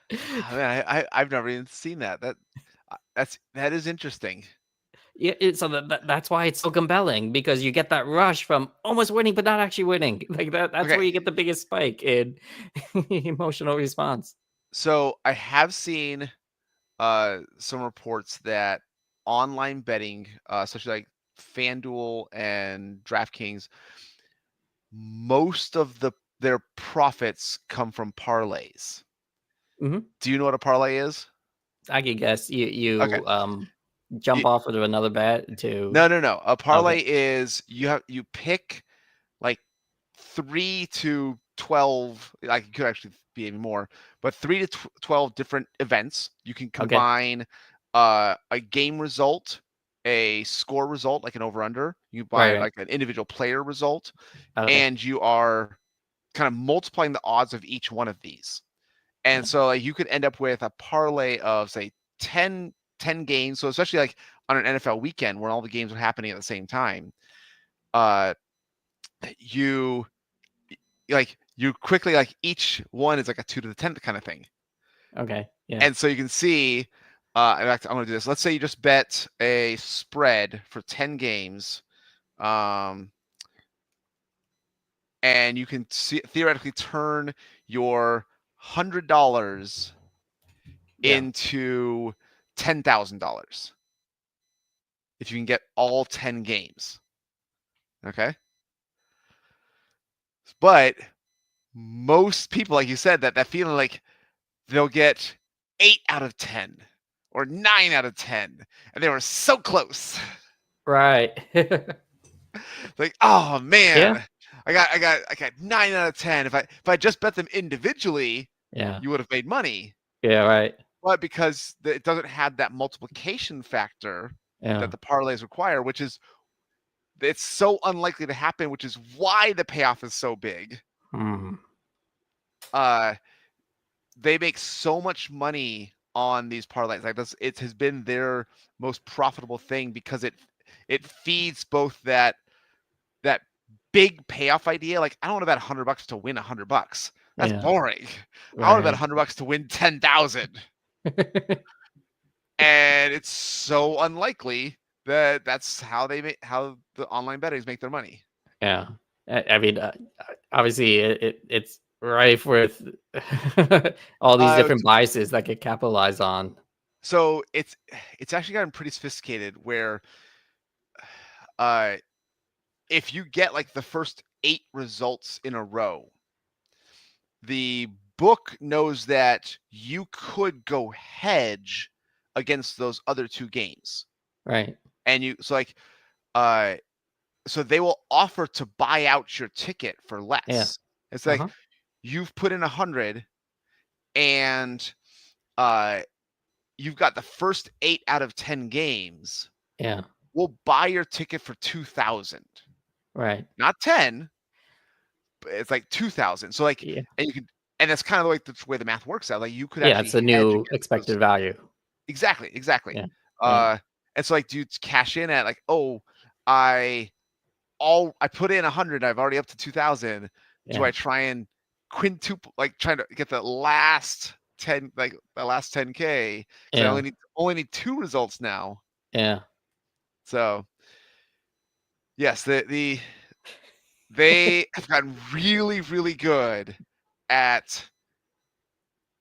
I've never even seen that. That is interesting. Yeah, so that's why it's so compelling, because you get that rush from almost winning but not actually winning. Like that's where you get the biggest spike in emotional response. So I have seen some reports that online betting, especially like FanDuel and DraftKings, most of their profits come from parlays. Mm-hmm. Do you know what a parlay is? I can guess. You jump off of another bet to No. A parlay is you pick like 3 to 12, like it could actually be even more, but 3 to 12 different events. You can combine a game result, a score result, like an over-under. You buy like an individual player result, and you are kind of multiplying the odds of each one of these. And so you could end up with a parlay of, say, 10 games. So especially like on an NFL weekend where all the games are happening at the same time, you quickly, like, each one is like a 2 to the 10th kind of thing. Okay. Yeah. And so you can see In fact, I'm going to do this. Let's say you just bet a spread for 10 games. And you can theoretically turn your $100 into $10,000 if you can get all 10 games. Okay. But most people, like you said, that feeling like they'll get 8 out of 10 or 9 out of 10, and they were so close. Right. Like, oh man, Yeah. I got 9 out of 10. If I just bet them individually, Yeah. you would have made money. Yeah. Right. But because it doesn't have that multiplication factor Yeah. that the parlays require, which is it's so unlikely to happen, which is why the payoff is so big. They make so much money on these parlays. Like this, it has been their most profitable thing because it feeds both that big payoff idea. Like, I don't want to bet $100 to win $100. That's boring. I want to bet $100 to win 10,000. And it's so unlikely that that's how the online bettors make their money. Yeah. I mean, obviously it's rife with all these different biases that get capitalized on. So it's actually gotten pretty sophisticated where if you get like the first 8 results in a row, the book knows that you could go hedge against those other 2 games. Right. And so they will offer to buy out your ticket for less. Yeah. It's like you've put in 100 and you've got the first 8 out of 10 games. Yeah. We'll buy your ticket for 2,000. Right. Not 10, but it's like 2,000. So like, and that's kind of like the way the math works out. Like you could actually it's a new expected value. Exactly. Yeah. And so like, do you cash in at like, oh, I put in 100, I've already up to 2,000. Do I try and quintuple, like trying to get the last 10, like the last 10K? So I only need 2 results now. Yeah. So yes, they have gotten really, really good at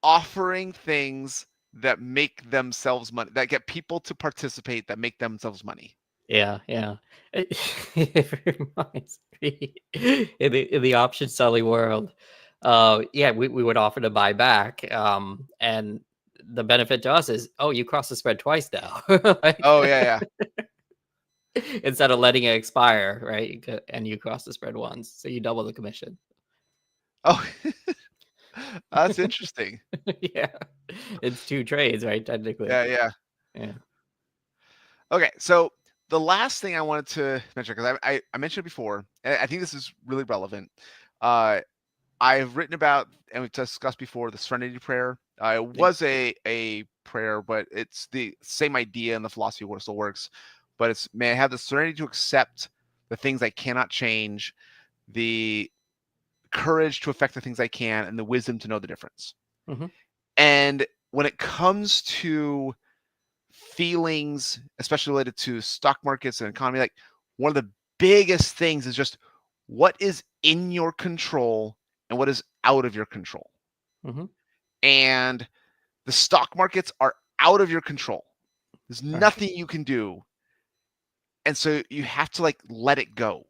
offering things that make themselves money, that get people to participate, that make themselves money. Yeah. It reminds me in the option selling world. We would offer to buy back. And the benefit to us is, you cross the spread twice now. Instead of letting it expire, right? And you cross the spread once, so you double the commission. Oh, that's interesting. Yeah, it's 2 trades, right? Technically. Yeah. Okay, so the last thing I wanted to mention, because I mentioned it before, and I think this is really relevant. I've written about, and we've discussed before, the Serenity Prayer. It was a prayer, but it's the same idea and the philosophy of what it still works. But it's, may I have the serenity to accept the things I cannot change, the courage to affect the things I can, and the wisdom to know the difference. And when it comes to feelings, especially related to stock markets and economy, like one of the biggest things is just what is in your control and what is out of your control. And the stock markets are out of your control. There's nothing you can do. And so you have to like let it go.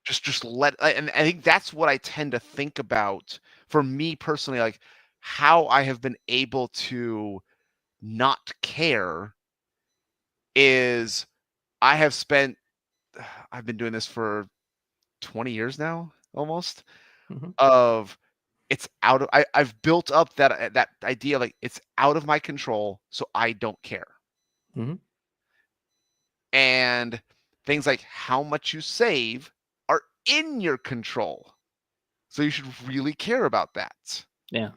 Just let, and I think that's what I tend to think about for me personally, like how I have been able to not care is I've been doing this for 20 years now, almost, of it's out of, I've built up that idea, like it's out of my control, so I don't care. And things like how much you save are in your control, so you should really care about that. Yeah.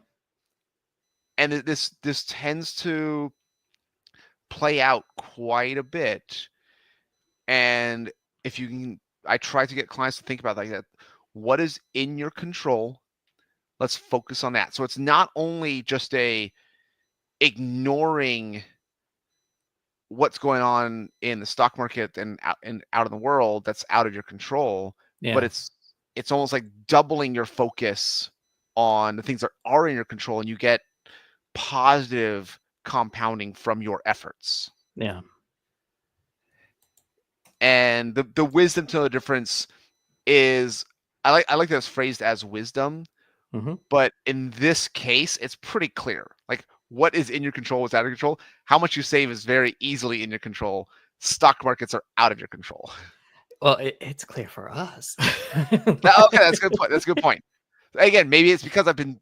And this tends to play out quite a bit. And if you can, I try to get clients to think about like that. What is in your control? Let's focus on that. So it's not only just ignoring what's going on in the stock market and out in the world that's out of your control. Yeah. But it's almost like doubling your focus on the things that are in your control, and you get positive compounding from your efforts. Yeah. And the wisdom to know the difference is, I like that it's phrased as wisdom, but in this case, it's pretty clear. Like, what is in your control, what's out of your control. How much you save is very easily in your control. Stock markets are out of your control. Well, it's clear for us. Okay, that's a good point. That's a good point. Again, maybe it's because I've been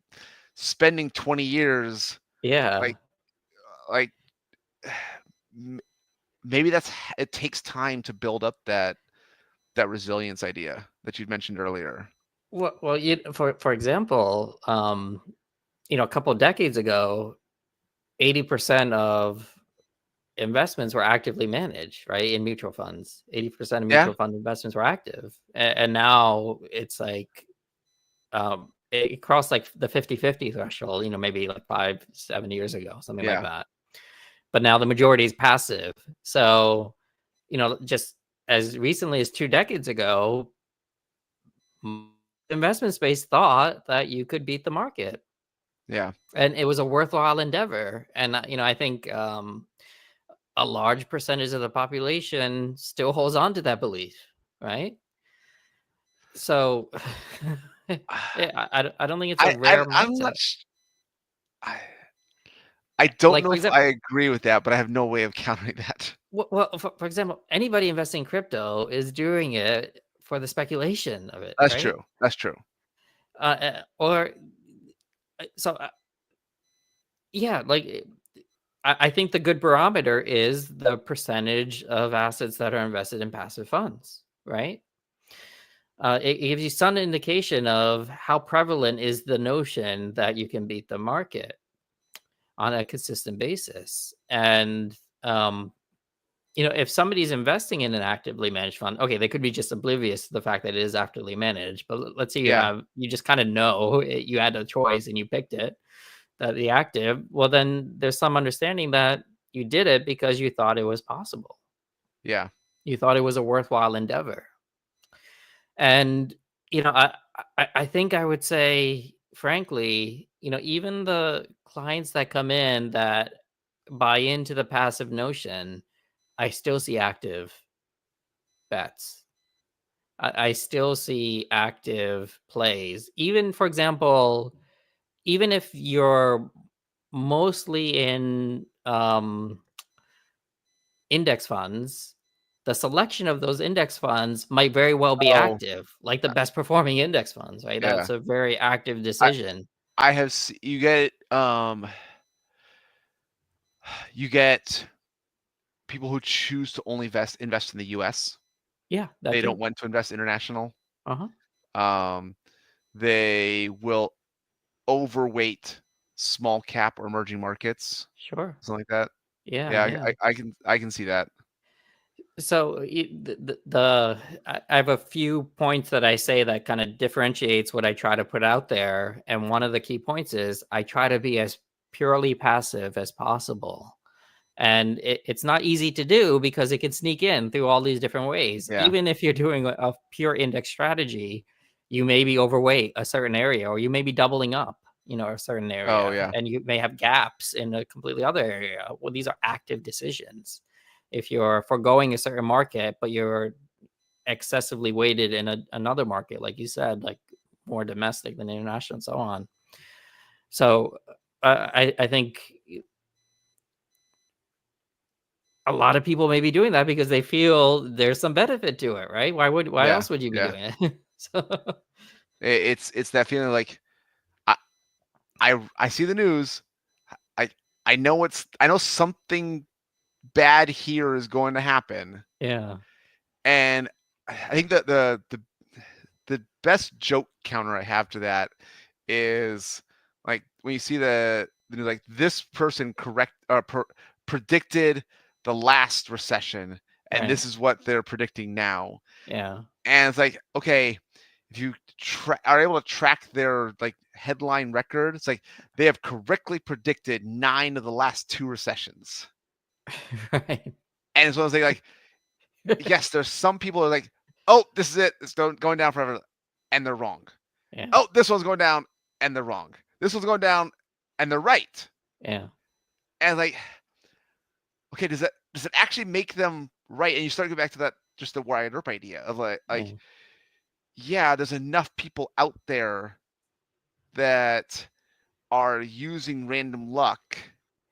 spending 20 years. Yeah. Like maybe it takes time to build up that resilience idea that you'd mentioned earlier. Well, for example, a couple of decades ago, 80% of investments were actively managed, right? In mutual funds, 80% of mutual fund investments were active. And now it's like, it crossed like the 50-50 threshold, maybe like 5-7 years ago, something like that. But now the majority is passive. So, just as recently as 2 decades ago, investment space thought that you could beat the market. Yeah. And it was a worthwhile endeavor. And, I think a large percentage of the population still holds on to that belief, right? So I don't think it's a rare mindset. I don't know if I agree with that, but I have no way of countering that. Well, for example, anybody investing in crypto is doing it for the speculation of it. That's right? true. That's true. Yeah, like I think the good barometer is the percentage of assets that are invested in passive funds, right? It gives you some indication of how prevalent is the notion that you can beat the market on a consistent basis. And, if somebody's investing in an actively managed fund, okay, they could be just oblivious to the fact that it is actively managed. But let's say you just kind of know you had a choice and you picked it, that the active, well, then there's some understanding that you did it because you thought it was possible. Yeah. You thought it was a worthwhile endeavor. And, I think I would say, frankly, even the clients that come in that buy into the passive notion, I still see active bets. I still see active plays. Even, for example, even if you're mostly in index funds, the selection of those index funds might very well be active, like the best performing index funds, right? Yeah. That's a very active decision. I have you get people who choose to only invest in the US. Yeah, they don't want to invest international. Uh-huh. They will overweight small cap or emerging markets. Sure. Something like that. Yeah. I can see that. So I have a few points that I say that kind of differentiates what I try to put out there. And one of the key points is I try to be as purely passive as possible. And it's not easy to do because it can sneak in through all these different ways. Yeah. Even if you're doing a pure index strategy, you may be overweight a certain area, or you may be doubling up, a certain area. Oh, yeah. And you may have gaps in a completely other area. Well, these are active decisions. If you're foregoing a certain market, but you're excessively weighted in another market, like you said, like more domestic than international and so on. So I think a lot of people may be doing that because they feel there's some benefit to it, right? Why else would you be doing it? So it's that feeling like I see the news. I know something bad here is going to happen. Yeah. And I think that the best joke counter I have to that is like when you see the news, like this person predicted the last recession, and this is what they're predicting now. Yeah. And it's like, okay, if you are able to track their like headline record. It's like they have correctly predicted 9 of the last 2 recessions. Right. And so I was like, yes, there's some people who are like, oh, this is it. It's going down forever. And they're wrong. Yeah. Oh, this one's going down and they're wrong. This one's going down and they're right. Yeah. And like, okay, does it actually make them right? And you start to go back to that, just the wide up idea of like, yeah, there's enough people out there that are using random luck.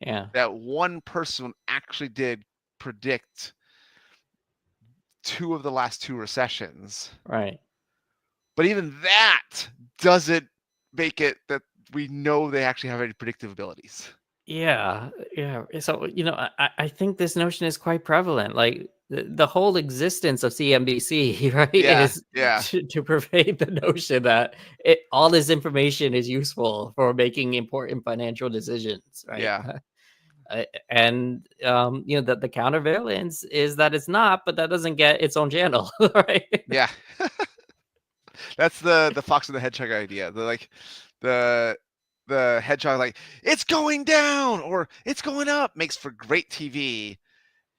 Yeah. That one person actually did predict 2 of the last 2 recessions. Right. But even that doesn't make it that we know they actually have any predictive abilities. Yeah. Yeah. So, I think this notion is quite prevalent. Like the whole existence of CNBC, right, is to pervade the notion that all this information is useful for making important financial decisions, right? Yeah. And the countervalence is that it's not, but that doesn't get its own channel, right? Yeah. That's the Fox and the Hedgehog idea. The hedgehog, like, it's going down or it's going up, makes for great TV.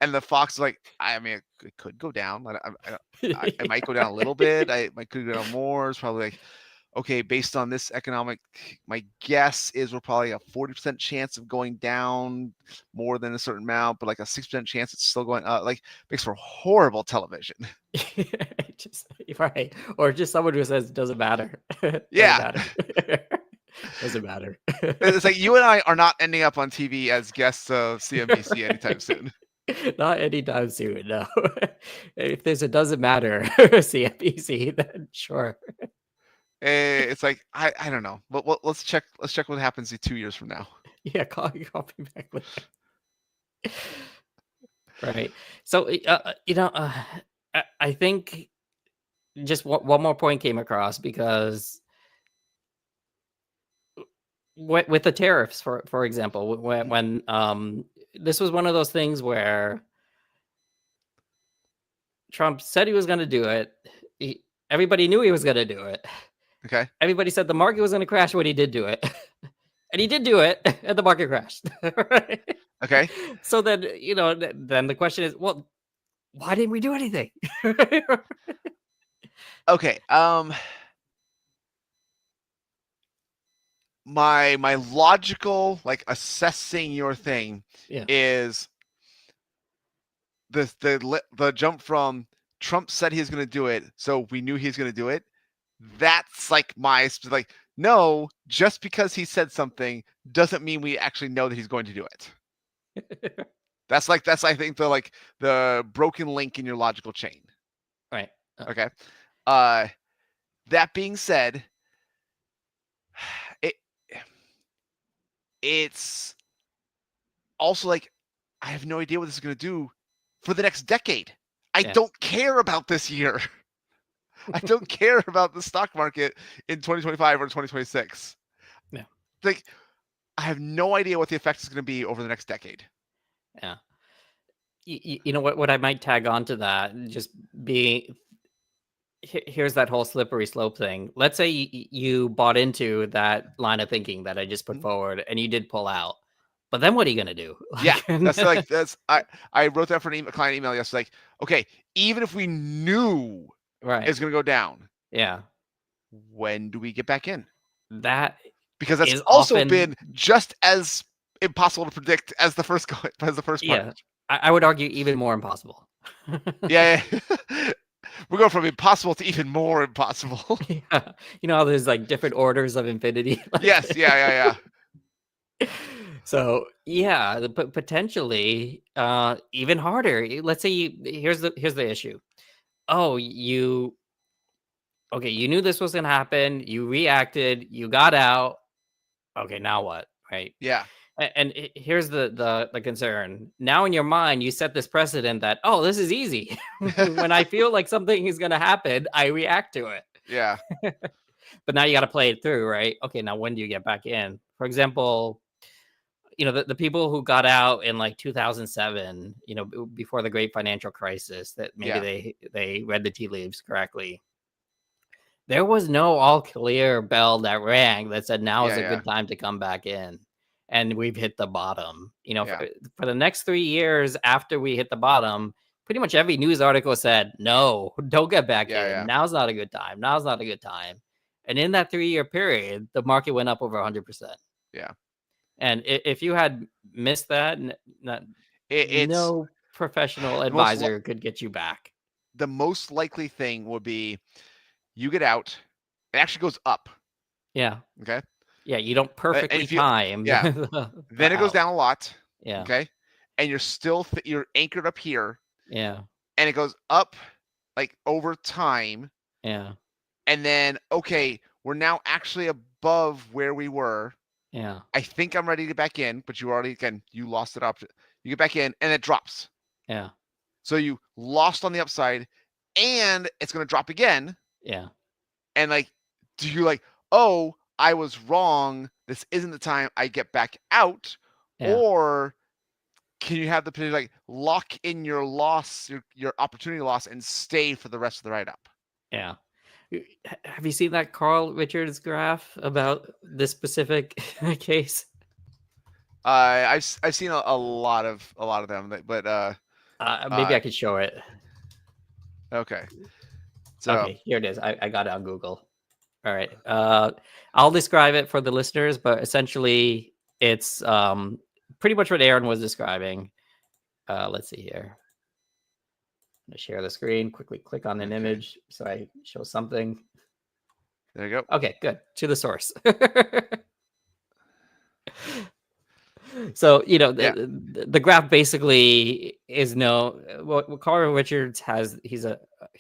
And the fox is like, I mean, it could go down. It might go down a little bit. I might could go down more. It's probably like, okay, based on this economic, my guess is we're probably a 40% chance of going down more than a certain amount, but like a 6% chance it's still going up. Like, makes for horrible television. Right. Or just someone who says it doesn't matter. Yeah. Doesn't matter. It's like you and I are not ending up on TV as guests of CNBC anytime soon. Not anytime soon, no. If there's a doesn't matter CNBC, then sure. It's like I don't know, but let's check what happens in 2 years from now. Yeah, call me back with it. Right. So I think just one more point came across, because with the tariffs, for example, when this was one of those things where Trump said he was going to do it. Everybody knew he was going to do it. Okay. Everybody said the market was going to crash when he did do it. And he did do it, and the market crashed. Right? Okay. So then, then the question is, well, why didn't we do anything? Okay. My logical, like, assessing your thing is the jump from Trump said he was going to do it, so we knew he was going to do it. That's like no, just because he said something doesn't mean we actually know that he's going to do it. That's I think the broken link in your logical chain. Right. Okay. That being said, it's also like, I have no idea what this is going to do for the next decade. I don't care about this year. I don't care about the stock market in 2025 or 2026. Yeah. Like, I have no idea what the effect is going to be over the next decade. Yeah. You know what I might tag on to that, just being, here's that whole slippery slope thing. Let's say you bought into that line of thinking that I just put forward, and you did pull out. But then what are you going to do? Yeah, I wrote that for a client email yesterday. Like, okay, even if we knew it's going to go down, when do we get back in? Because that's also been just as impossible to predict as the first part. Yeah, I would argue even more impossible. Yeah. We're going from impossible to even more impossible. Yeah. You know how there's like different orders of infinity? Yes. Yeah. So potentially even harder. Let's say here's the issue. Oh, you knew this was gonna happen. You reacted. You got out. Okay, now what? Right? Yeah. And here's the concern. Now in your mind, you set this precedent that, oh, this is easy. When I feel like something is gonna happen, I react to it. Yeah. But now you got to play it through, right? Okay, now when do you get back in? For example, the people who got out in like 2007, before the great financial crisis, that maybe they read the tea leaves correctly. there was no all clear bell that rang that said now is a Yeah. good time to come back in, and we've hit the bottom. Yeah. For the next 3 years after we hit the bottom, pretty much every news article said, no, don't get back Yeah, in. yeah. Now's not a good time. Now's not a good time. And in that 3-year period, the market went up over 100%. Yeah. And if you had missed that, It's no professional the most advisor could get you back. the most likely thing would be you get out, it actually goes up. Yeah. Okay. Yeah, you don't And perfectly if you, time. yeah, then it goes out. down a lot. Yeah. Okay. And you're still you're anchored up here, Yeah. and it goes up like over time, Yeah. and then okay, we're now actually above where we were. Yeah. I think I'm ready to get back in, but you already, again, you lost it up. You get back in, and it drops. Yeah. So you lost on the upside, and it's going to drop again. Yeah. And like, do you like, oh, I was wrong. This isn't the time I get back out. Yeah. Or can you have the potential like lock in your loss, your opportunity loss, and stay for the rest of the ride up? Yeah. Have you seen that Carl Richards graph about this specific case? I've seen a lot of them, but maybe I could show it. Okay. So okay, here it is. I got it on Google. All right. I'll describe it for the listeners, but essentially it's pretty much what Aaron was describing. Let's see here. I'm gonna share the screen. Quickly click on an image so I show something. There you go. Okay, good. To the source. So the graph basically is what Carl Richards has. He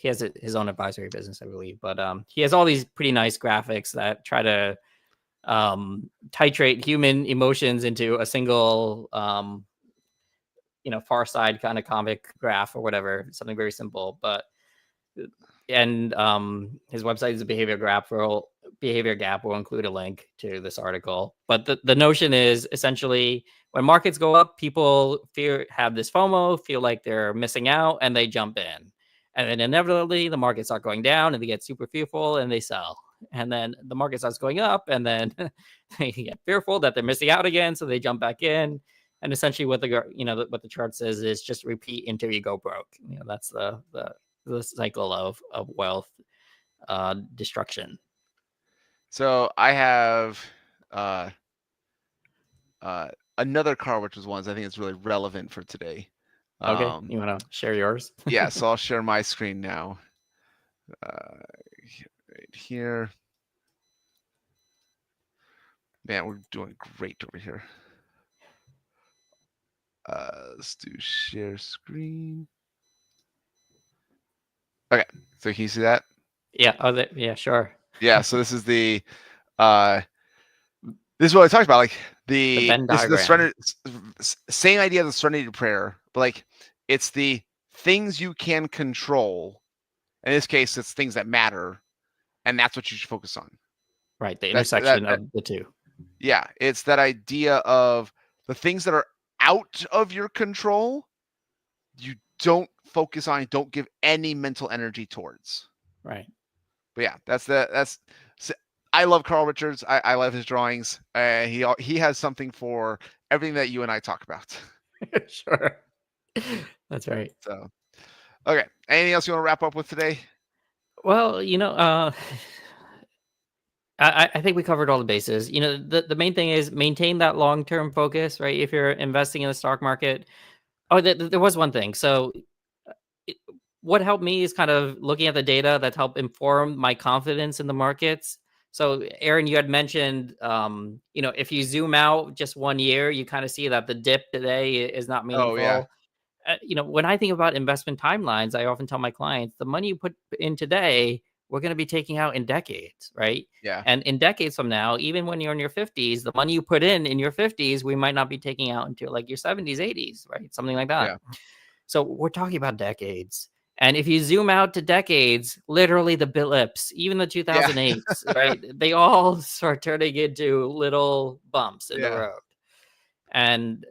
has his own advisory business, I believe, but he has all these pretty nice graphics that try to titrate human emotions into a single far side kind of comic graph or whatever, something very simple. But and his website is a behavior gap. Will include a link to this article. But the notion is essentially when markets go up, people have this FOMO, feel like they're missing out, and they jump in. And then inevitably the markets start going down and they get super fearful and they sell. And then the market starts going up and then they get fearful that they're missing out again, so they jump back in. And essentially what the chart says is just repeat until you go broke. That's the cycle of wealth destruction. So I have another Carl Richards ones. I think it's really relevant for today. Okay, you want to share yours? Yeah, so I'll share my screen now. Right here. Man, we're doing great over here. Let's do share screen. Okay, so can you see that? Yeah. Yeah, sure. Yeah. So this is the this is what I talked about. Like the Venn this diagram. is the same idea as the serenity prayer, but like it's the things you can control. In this case, it's things that matter, and that's what you should focus on. Right, the intersection of the two. Yeah, it's that idea of the things that are out of your control, you don't focus on, don't give any mental energy towards. Right. But yeah, I love Carl Richards. I love his drawings. He has something for everything that you and I talk about. Sure. That's right. So, okay. Anything else you want to wrap up with today? Well, I think we covered all the bases. The main thing is maintain that long-term focus, right? If you're investing in the stock market. Oh, there was one thing. So what helped me is kind of looking at the data that helped inform my confidence in the markets. So Aaron, you had mentioned, if you zoom out just 1 year, you kind of see that the dip today is not meaningful. Oh, yeah. When I think about investment timelines, I often tell my clients, the money you put in today, we're going to be taking out in decades, right? Yeah. And in decades from now, even when you're in your 50s, the money you put in your 50s, we might not be taking out until like your 70s, 80s, right? Something like that. Yeah. So we're talking about decades. And if you zoom out to decades, literally the blips, even the 2008s, right? They all start turning into little bumps in the road. And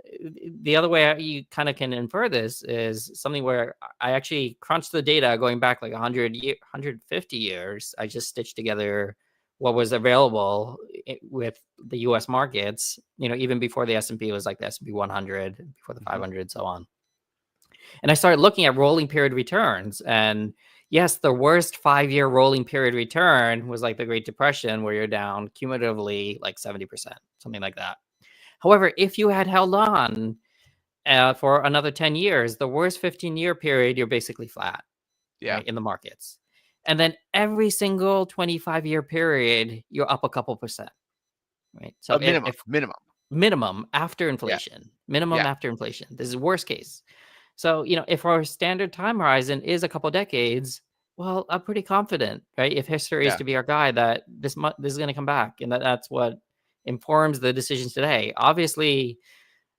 the other way you kind of can infer this is something where I actually crunched the data going back like 150 years. I just stitched together what was available with the U.S. markets, even before the S&P was like the S&P 100, before the 500, so on. And I started looking at rolling period returns. And yes, the worst 5-year rolling period return was like the Great Depression, where you're down cumulatively like 70%, something like that. However, if you had held on for another 10 years, the worst 15-year period, you're basically flat, right, in the markets. And then every single 25-year period, you're up a couple percent, right? So minimum after inflation, after inflation. This is worst case. So, if our standard time horizon is a couple decades, well, I'm pretty confident, right? If history is to be our guide, that this is going to come back, and that's what informs the decisions today. Obviously,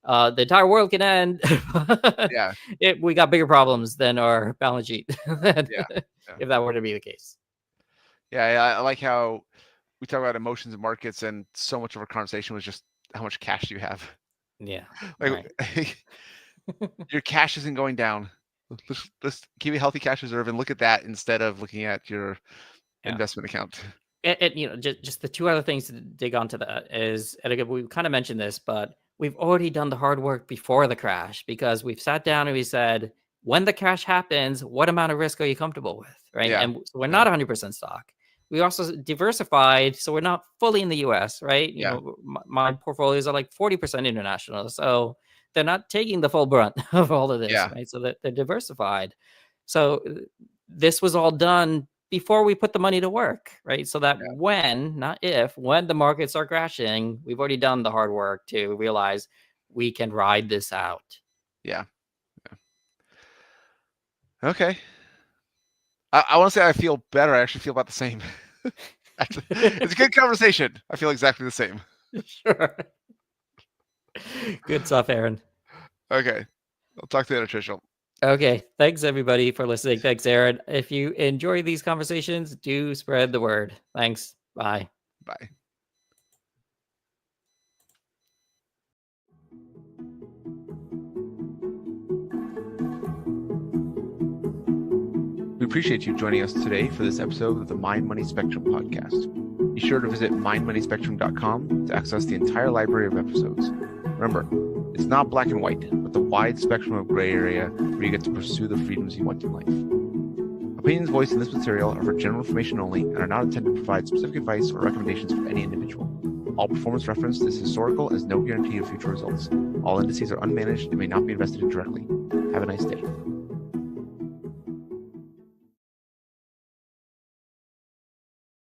the entire world can end. We got bigger problems than our balance sheet. If that were to be the case. I like how we talk about emotions and markets, and so much of our conversation was just how much cash do you have. Your cash isn't going down. Let's keep a healthy cash reserve and look at that instead of looking at your investment account. Just the two other things to dig onto that is, and again, we kind of mentioned this, but we've already done the hard work before the crash, because we've sat down and we said, when the crash happens, what amount of risk are you comfortable with, right? And so we're not 100% stock. We also diversified, so we're not fully in the U.S., right? My portfolios are like 40% international, so they're not taking the full brunt of all of this, right? So that they're diversified. So this was all done before we put the money to work, right? So that when, not if, when the markets are crashing, we've already done the hard work to realize we can ride this out. Okay. I want to say I feel better. I actually feel about the same. It's a good conversation. I feel exactly the same. Sure. Good stuff, Aaron. Okay. I'll talk to you later, Trishul. Okay. Thanks, everybody, for listening. Thanks, Aaron. If you enjoy these conversations, do spread the word. Thanks. Bye. Bye. We appreciate you joining us today for this episode of the Mind Money Spectrum podcast. Be sure to visit mindmoneyspectrum.com to access the entire library of episodes. Remember, it's not black and white, but the wide spectrum of gray area where you get to pursue the freedoms you want in life. Opinions voiced in this material are for general information only and are not intended to provide specific advice or recommendations for any individual. All performance referenced is historical, as no guarantee of future results. All indices are unmanaged and may not be invested in directly. Have a nice day.